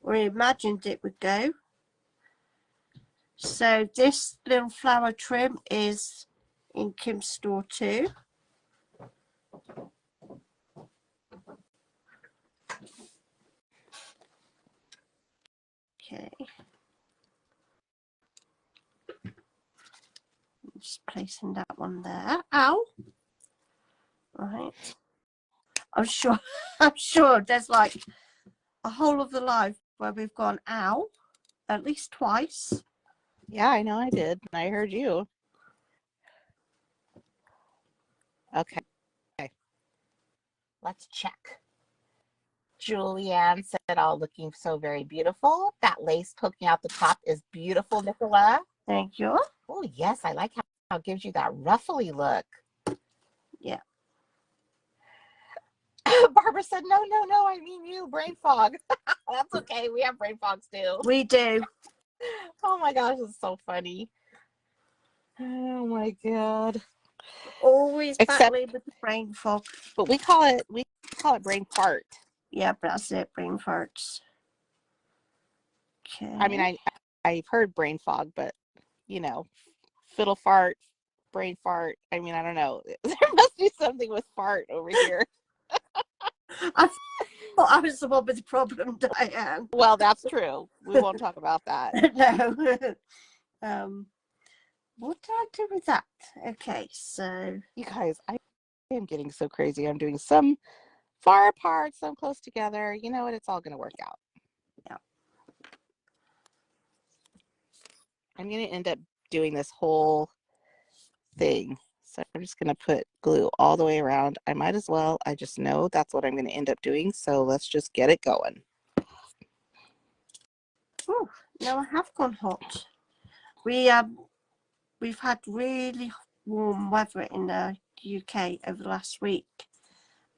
or imagined it would go. So this little flower trim is in Kim's store too. Okay. Just placing that one there. Ow. Right. I'm sure there's like a whole of the live where we've gone ow at least twice. Yeah, I know I did. I heard you. Okay. Let's check. Julianne said, all looking so very beautiful. That lace poking out the top is beautiful, Nicola. Thank you. Oh, yes. I like how it gives you that ruffly look. Yeah. Barbara said, no, I mean you, brain fog. That's okay. We have brain fogs too. We do. Oh my gosh, it's so funny. Oh my God. Always battling with the brain fog. But we call it brain fart. Yeah, but that's it, brain farts. Okay. I mean, I've heard brain fog, but you know, fiddle fart, brain fart. I mean, I don't know. There must be something with fart over here. I thought I was the one with the problem, Diane. Well, that's true. We won't talk about that. No. What did I do with that? Okay, so You guys, I am getting so crazy. I'm doing some far apart, some close together. You know what? It's all going to work out. Yeah. I'm going to end up doing this whole thing. So I'm just going to put glue all the way around. I might as well. I just know that's what I'm going to end up doing. So let's just get it going. Oh, now I have gone hot. We've had really warm weather in the UK over the last week,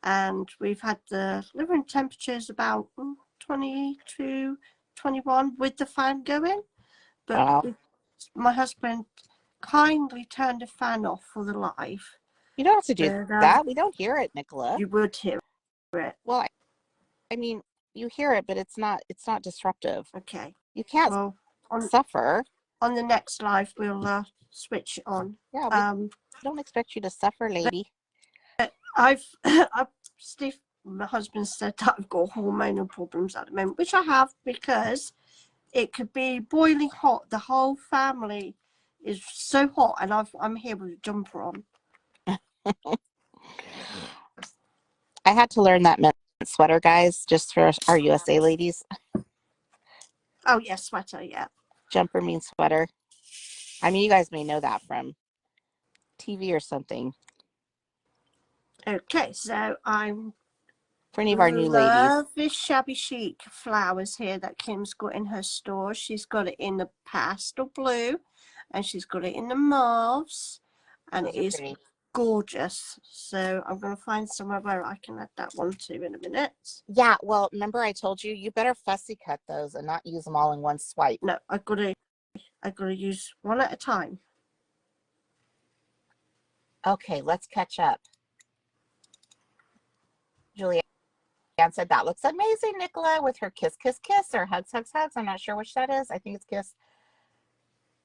and we've had the living temperatures about 22, 21 with the fan going. But my husband kindly turned the fan off for the live. You don't have to do that. We don't hear it, Nicola. You would hear it. Well, I mean, you hear it, but it's not disruptive. Okay. You can't suffer. On the next live, we'll switch it on. Yeah, we don't expect you to suffer, lady. Steve, my husband said that I've got hormonal problems at the moment, which I have, because it could be boiling hot. The whole family is so hot, and I'm here with a jumper on. I had to learn that meant sweater, guys, just for our USA ladies. Oh, yeah, sweater, yeah. Jumper means sweater. I mean, you guys may know that from TV or something. Okay, so I'm for any of our new ladies. Love this shabby chic flowers here that Kim's got in her store. She's got it in the pastel blue, and she's got it in the mauves, and it is gorgeous. So I'm going to find somewhere where I can add that one to in a minute. Yeah, well, remember I told you better fussy cut those and not use them all in one swipe. No, I've got to use one at a time. Okay, let's catch up. Julianne said that looks amazing, Nicola, with her kiss, kiss, kiss, or hugs, hugs, hugs. I'm not sure which that is. I think it's kiss.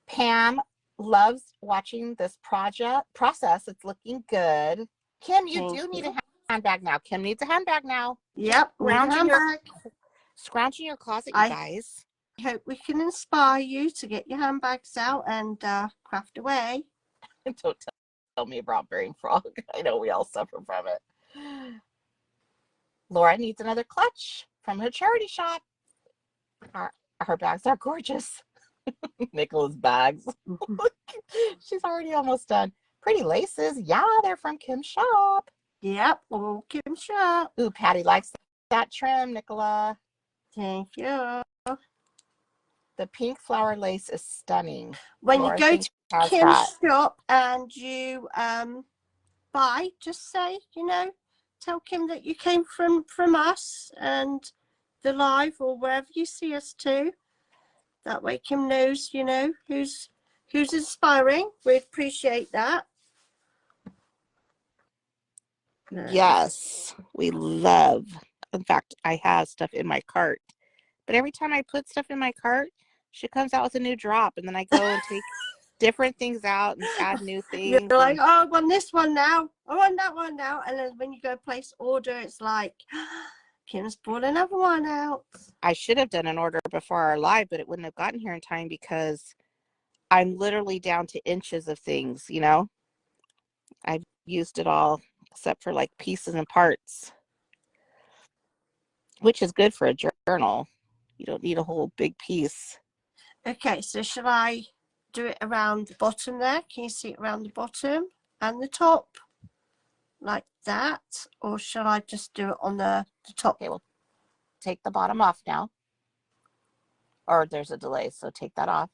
Pam loves watching this process. It's looking good. Kim, you need a handbag now. Kim needs a handbag now. Yep, scrounging your closet, you guys. I hope we can inspire you to get your handbags out and craft away. Don't tell me about brain fog. I know we all suffer from it. Laura needs another clutch from her charity shop. Her bags are gorgeous. Nicola's bags. She's already almost done. Pretty laces. Yeah, they're from Kim's shop. Yep, all Kim's shop. Ooh, Patty likes that trim, Nicola. Thank you. The pink flower lace is stunning. When Laura you go to has Kim's that. shop and you buy, just say, tell Kim that you came from us and the live or wherever you see us too. That way Kim knows, who's inspiring. We'd appreciate that. Yes, we love. In fact, I have stuff in my cart. But every time I put stuff in my cart, she comes out with a new drop, and then I go and take different things out and add new things. You're like, oh, I want this one now. I want that one now. And then when you go place order, it's like, Kim's brought another one out. I should have done an order before our live, but it wouldn't have gotten here in time because I'm literally down to inches of things, I've used it all except for like pieces and parts, which is good for a journal. You don't need a whole big piece. Okay, so shall I do it around the bottom there? Can you see it around the bottom and the top? Like that? Or shall I just do it on the top? Okay, we'll take the bottom off now. Or there's a delay, so take that off.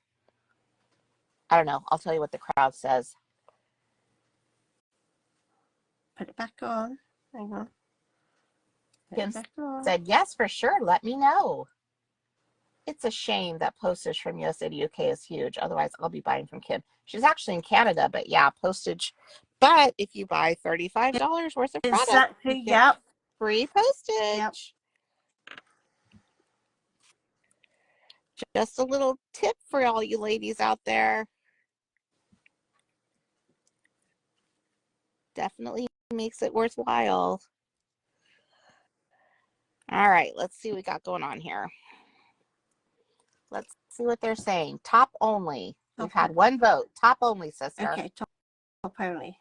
I don't know. I'll tell you what the crowd says. Put it back on. Hang on. Kim said, yes, for sure. Let me know. It's a shame that postage from USA to UK is huge. Otherwise, I'll be buying from Kim. She's actually in Canada, but yeah, postage. But if you buy $35 worth of product, exactly, you get free postage. Yep. Just a little tip for all you ladies out there. Definitely makes it worthwhile. All right, let's see what we got going on here. Let's see what they're saying. Top only. We've had one vote. Top only, sister. Okay, top only.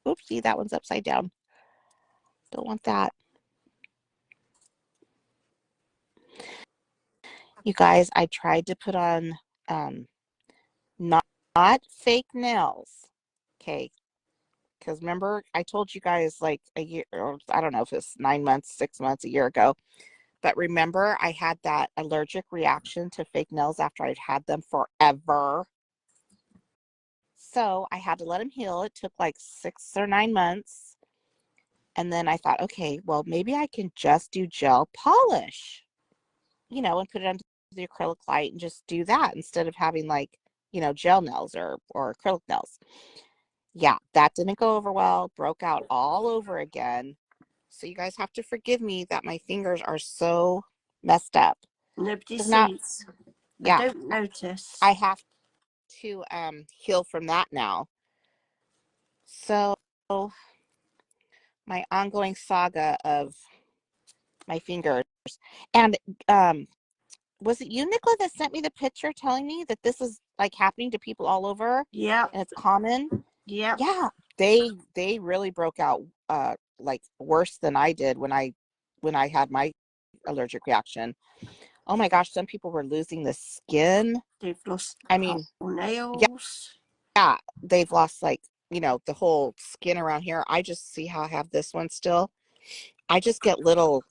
Oopsie, that one's upside down. Don't want that. You guys, I tried to put on not fake nails. Okay. Because remember, I told you guys like a year, or I don't know if it's 9 months, 6 months, a year ago. But remember, I had that allergic reaction to fake nails after I'd had them forever. So I had to let them heal. It took like 6 or 9 months. And then I thought, okay, well, maybe I can just do gel polish, and put it under the acrylic light and just do that instead of having like, gel nails or acrylic nails. Yeah, that didn't go over well. Broke out all over again. So you guys have to forgive me that my fingers are so messed up. Nobody sees. Yeah. I don't notice. I have to heal from that now. So my ongoing saga of my fingers. And was it you, Nicola, that sent me the picture telling me that this is like happening to people all over? Yeah. And it's common? Yeah. Yeah. They really broke out like worse than I did when I had my allergic reaction. Oh my gosh, some people were losing the skin. They've lost nails. Yeah, they've lost like, the whole skin around here. I just see how I have this one still. I just get little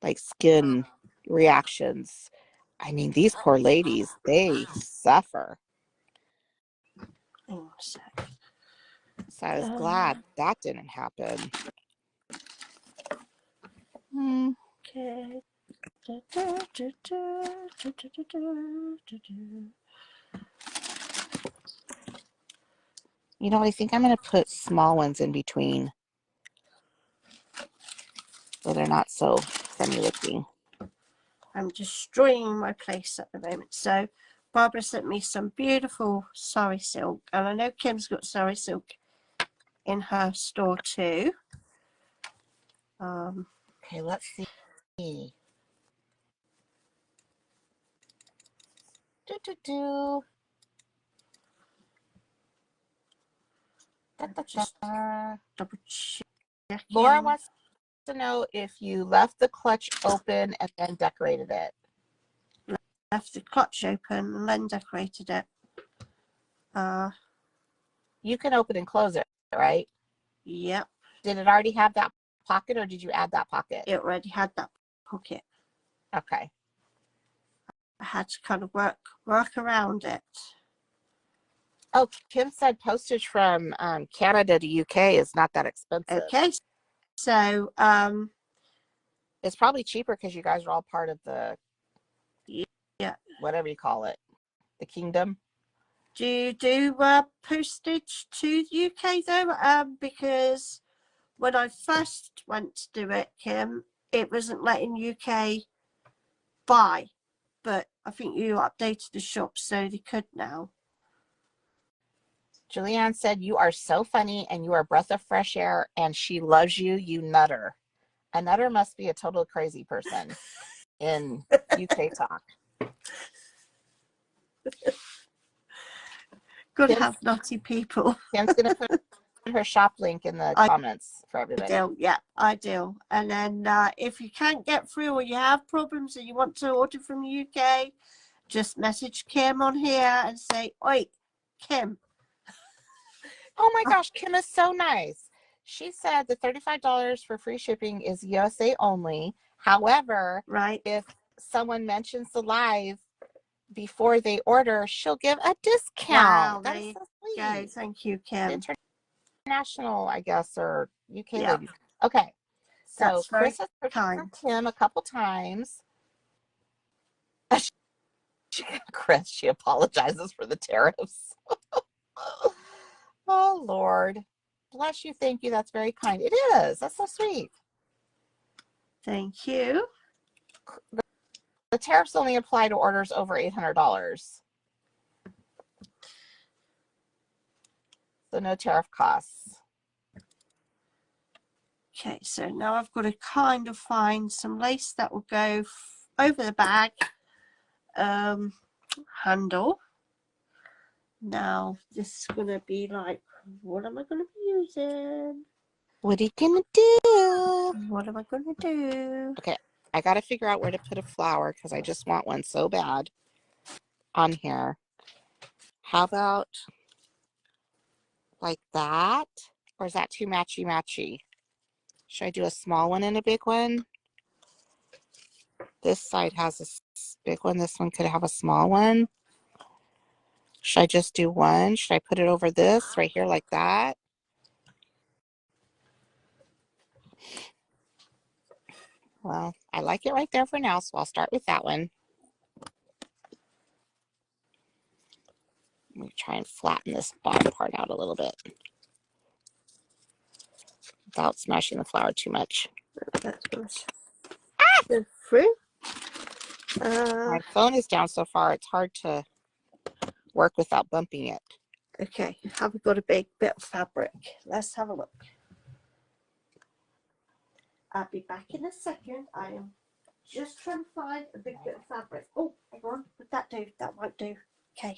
like skin reactions. I mean, these poor ladies, they suffer. So I was glad that didn't happen. Okay. I think I'm going to put small ones in between so they're not so funny looking. I'm destroying my place at the moment. So Barbara sent me some beautiful sari silk, and I know Kim's got sari silk in her store too. Okay, let's see. Just double check. Laura wants to know if you left the clutch open and then decorated it. Left the clutch open and then decorated it. You can open and close it, right? Yep. Did it already have that pocket, or did you add that pocket? It already had that pocket. Okay. I had to kind of work around it. Oh, Kim said postage from Canada to UK is not that expensive. Okay. So, it's probably cheaper because you guys are all part of the, yeah, whatever you call it, the kingdom. do you do postage to the UK though? Because when I first went to do it, Kim, it wasn't letting UK buy, but I think you updated the shop so they could now. Julianne said, you are so funny and you are a breath of fresh air and she loves you, you nutter. A nutter must be a total crazy person in UK talk. Good to have naughty people. Kim's going to put her shop link in the comments for everybody. I do, yeah, I do. And then if you can't get through or you have problems and you want to order from the UK, just message Kim on here and say, oi, Kim. Oh my gosh, Kim is so nice. She said the $35 for free shipping is USA only. However, right, if someone mentions the live before they order, she'll give a discount. Wow, that is so sweet. Go. Thank you, Kim. International, I guess, or UK Yeah. lady. Okay. So That's Chris has very kind. for Kim a couple times. Chris, she apologizes for the tariffs. Oh, Lord. Bless you. Thank you. That's very kind. It is. That's so sweet. Thank you. The tariffs only apply to orders over $800. So no tariff costs. Okay, so now I've got to kind of find some lace that will go over the bag handle. Now this is going to be like, what am I going to be using? What are you going to do? What am I going to do? Okay, I got to figure out where to put a flower because I just want one so bad on here. How about like that? Or is that too matchy-matchy? Should I do a small one and a big one? This side has a big one. This one could have a small one. Should I just do one? Should I put it over this right here like that? Well, I like it right there for now, so I'll start with that one. Let me try and flatten this bottom part out a little bit without smashing the flower too much. That's going to go through. My phone is down so far, it's hard to work without bumping it. Okay, have we got a big bit of fabric? Let's have a look. I'll be back in a second. I am just trying to find a big bit of fabric. Oh, hang on. Would that do? That won't do. Okay.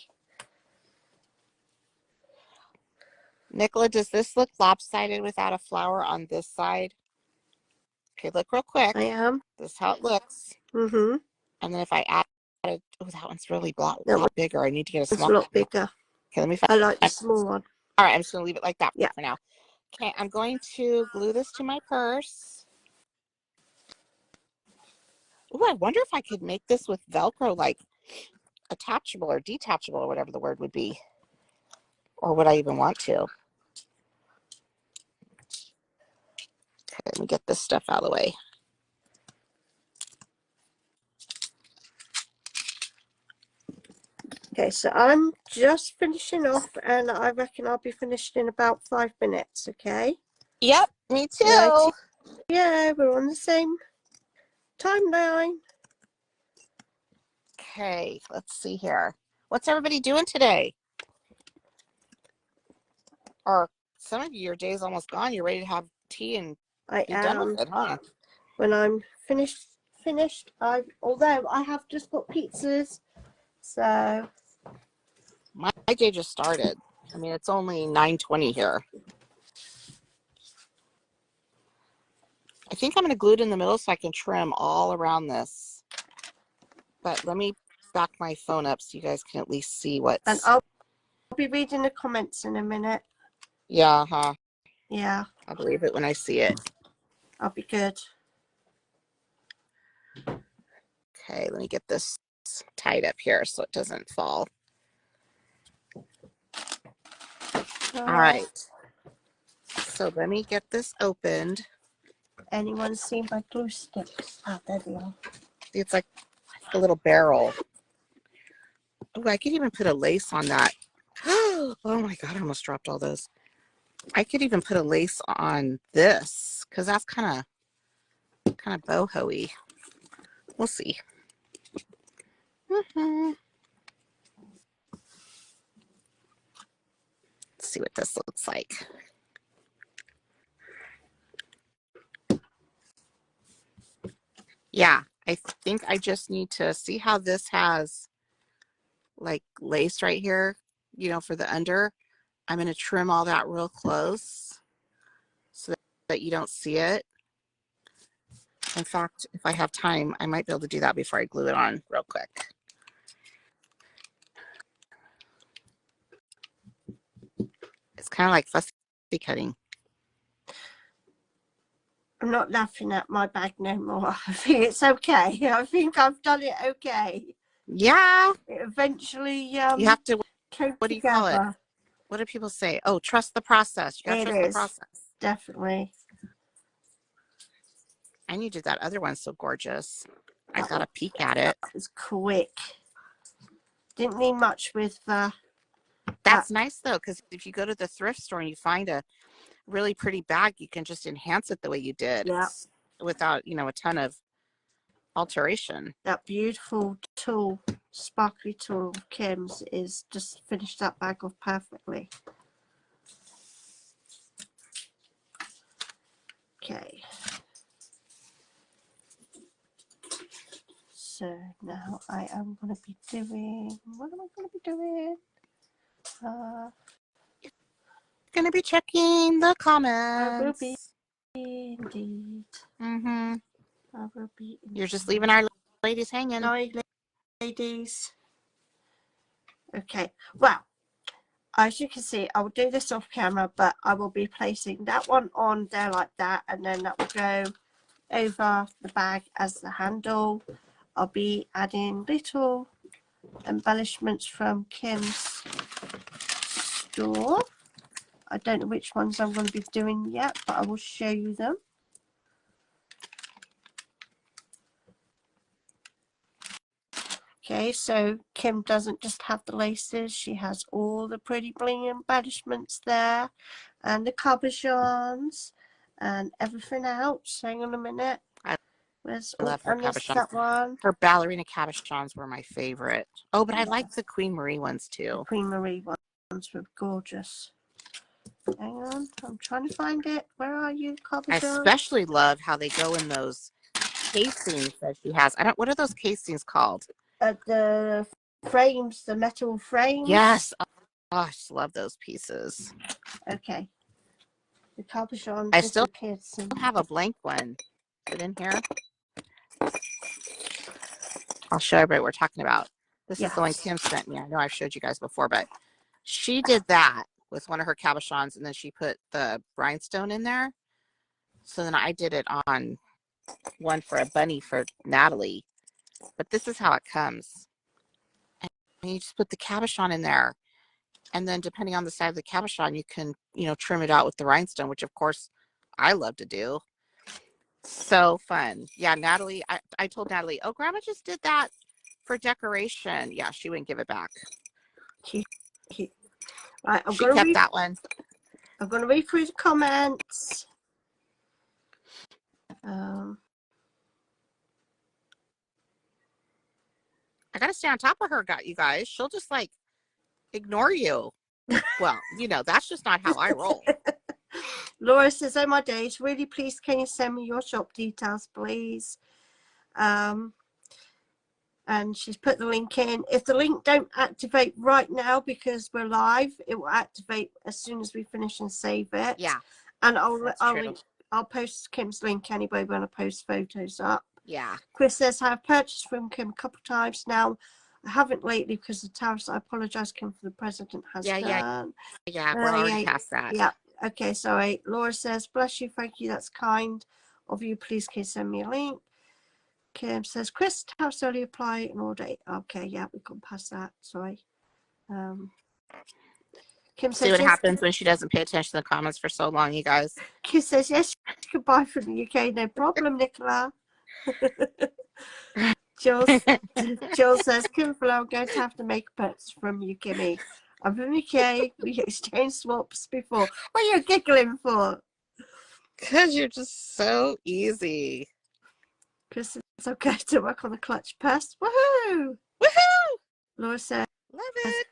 Nicola, does this look lopsided without a flower on this side? Okay, look real quick. I am. This is how it looks. Mm-hmm. And then if I added, oh, that one's really a lot bigger. I need to get a small. It's a lot bigger. Okay, let me find. I like the small one. All right, I'm just going to leave it like that Yeah. for now. Okay, I'm going to glue this to my purse. Oh, I wonder if I could make this with Velcro, like attachable or detachable or whatever the word would be. Or would I even want to? Okay, let me get this stuff out of the way. Okay, so I'm just finishing off and I reckon I'll be finished in about 5 minutes, okay? Yep, me too. Right. Yeah, we're on the same timeline. Okay, let's see here. What's everybody doing today? Or some of you, your day's almost gone. You're ready to have tea and be done with it, huh? When I'm finished, although I have just got pizzas, so my day just started. I mean, it's only 9:20 here. I think I'm going to glue it in the middle so I can trim all around this. But let me back my phone up so you guys can at least see what's... And I'll be reading the comments in a minute. Yeah, huh? Yeah. I'll believe it when I see it. I'll be good. Okay, let me get this tied up here so it doesn't fall. All right. So let me get this opened. Anyone seen my glue sticks? Oh, there they are. It's like a little barrel. Oh, I could even put a lace on that. Oh my God, I almost dropped all those. I could even put a lace on this because that's kind of boho-y. We'll see. Let's see what this looks like. Yeah, I think I just need to see how this has like lace right here, you know, for the under. I'm going to trim all that real close so that you don't see it. In fact, if I have time, I might be able to do that before I glue it on real quick. It's kind of like fussy cutting. I'm not laughing at my bag no more. I think it's okay. I think I've done it okay. Yeah. It eventually You have to, came what do you call it? together. What do people say? Oh, trust the process. You got to trust the process. Definitely. And you did that other one so gorgeous. I That got a peek at it. was quick. Didn't need much with That's nice though, because if you go to the thrift store and you find a really pretty bag, you can just enhance it the way you did. Yeah. Without, you know, a ton of alteration. That beautiful tool, sparkly tool of Kim's is just finished that bag off perfectly. Okay. So now I am going to be doing, what am I going to be doing? Going to be checking the comments. I will be indeed. Mm-hmm. I will be indeed. You're just leaving our ladies hanging. Sorry, ladies. Okay, well, as you can see, I will do this off camera, but I will be placing that one on there like that, and then that will go over the bag as the handle. I'll be adding little embellishments from Kim's store. I don't know which ones I'm going to be doing yet, but I will show you them. Okay, so Kim doesn't just have the laces, she has all the pretty bling embellishments there, and the cabochons, and everything else. Hang on a minute. I Where's love her cabochons? That one. Her ballerina cabochons were my favorite. Oh, but I like the Queen Marie ones too. The Queen Marie ones were gorgeous. Hang on, I'm trying to find it. Where are you, cabochon? I especially love how they go in those casings that she has. What are those casings called? The frames, the metal frames. Yes. Oh, I just love those pieces. Okay. The cabochon. I still have a blank one. Is it in here? I'll show everybody what we're talking about. This is the one Kim sent me. I know I've showed you guys before, but she did that with one of her cabochons, and then she put the rhinestone in there. So then I did it on one for a bunny for Natalie. But this is how it comes. And you just put the cabochon in there. And then depending on the side of the cabochon, you can, you know, trim it out with the rhinestone, which of course I love to do. So fun. Yeah, Natalie, I told Natalie, oh, Grandma just did that for decoration. Yeah, she wouldn't give it back. Right, she kept that one. I'm going to read through the comments. I got to stay on top of her, you guys. She'll just like ignore you. Well, you know, that's just not how I roll. Laura says, oh my days, really please can you send me your shop details, please? And she's put the link in. If the link don't activate right now because we're live, it will activate as soon as we finish and save it. Yeah. And I'll I'll post Kim's link anyway when I post photos up. Yeah. Chris says, I've purchased from Kim a couple of times now. I haven't lately because of tariffs. I apologise, Kim, for the president has done. Yeah, we're already past that. Yeah. Okay, sorry. Laura says, bless you, thank you, that's kind of you. Please, can you send me a link? Kim says, Chris, tariffs only apply in order. Okay, yeah, we got past that. Sorry. Kim says, see what happens when she doesn't pay attention to the comments for so long, you guys. Kim says, yes, you can buy from the UK, no problem, Nicola. Jill says, Kim, I'm going to have to make a purchase from you, Kimmy. I'm from the UK. We exchanged swaps before. What are you giggling for? Because you're just so easy. Chris says, I'm going to work on the clutch purse. Woohoo! Woohoo! Laura says, love it.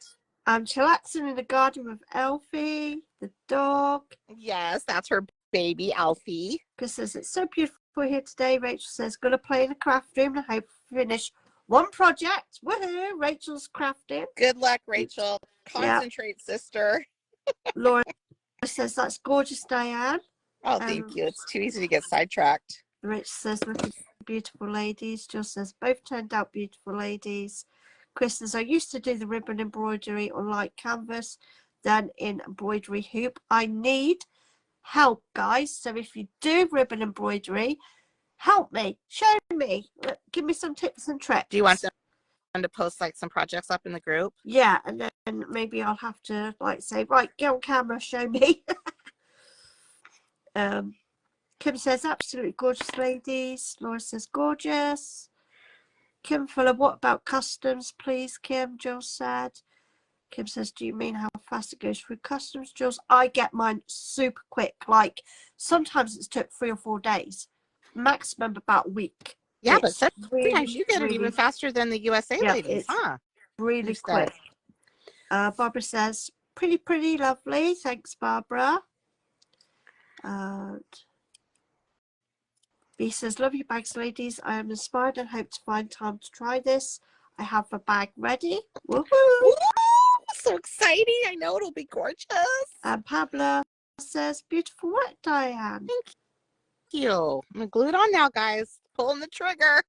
I'm chillaxing in the garden with Elfie, the dog. Yes, that's her baby, Alfie. Chris says, it's so beautiful here today. Rachel says, going to play in the craft room and hope to finish one project. Woohoo! Rachel's crafting. Good luck, Rachel. Concentrate, sister. Laura says, that's gorgeous, Diane. Oh, thank you. It's too easy to get sidetracked. Rich says, look at beautiful ladies. Jill says, both turned out beautiful ladies. Chris says, I used to do the ribbon embroidery on light canvas, then in embroidery hoop. I need help, guys. So if you do ribbon embroidery, help me, show me, give me some tips and tricks. Do you want them to post like some projects up in the group? Yeah, and then maybe I'll have to like say, right, get on camera, show me. Kim says, absolutely gorgeous ladies. Laura says, gorgeous. Kim Fuller, what about customs, please, Kim? Jill said. Kim says, do you mean how fast it goes through customs, Jules? I get mine super quick. Like, sometimes it's took 3 or 4 days. Maximum about a week. Yeah, it's but sometimes you get it even faster than the USA ladies, huh? Really quick. Barbara says, pretty lovely. Thanks, Barbara. B says, love your bags, ladies. I am inspired and hope to find time to try this. I have a bag ready. Woohoo! Ooh, so exciting. I know it'll be gorgeous. And Pablo says, beautiful work, Diane. Thank you. I'm going to glue it on now, guys. Pulling the trigger.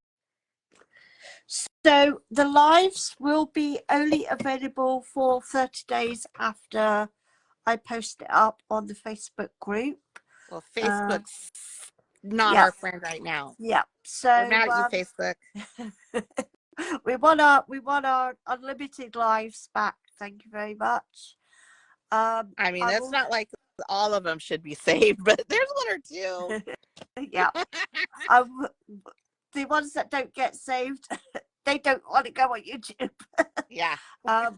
So the lives will be only available for 30 days after I post it up on the Facebook group. Well, Facebook's not our friend right now. Yeah. So we're mad at you, Facebook. we want our unlimited lives back. Thank you very much. I mean, that's not like all of them should be saved, but there's 1 or 2. Yeah. The ones that don't get saved, they don't want to go on YouTube. Yeah. I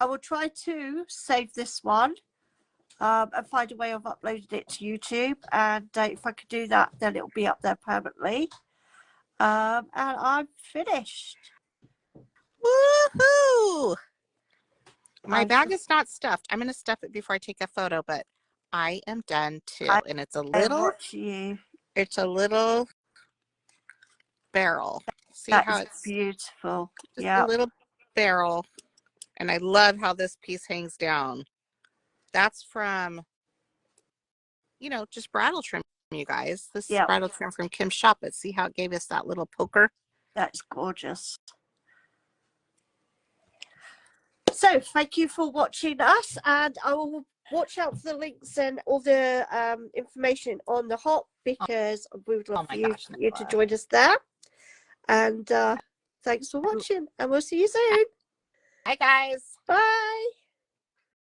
will try to save this one and find a way of uploading it to YouTube. And if I could do that, then it'll be up there permanently. And I'm finished. Woohoo! My bag is not stuffed. I'm going to stuff it before I take a photo, but I am done too. And it's a little, it's a little barrel. See how it's beautiful. Just a little barrel. And I love how this piece hangs down. That's from, just bridal trim, you guys. This is bridal trim from Kim's shop, but see how it gave us that little poker? That's gorgeous. So thank you for watching us, and I will watch out for the links and all the information on the hop, because we would love for you to join us there. And thanks for watching, and we'll see you soon. Bye, guys. Bye.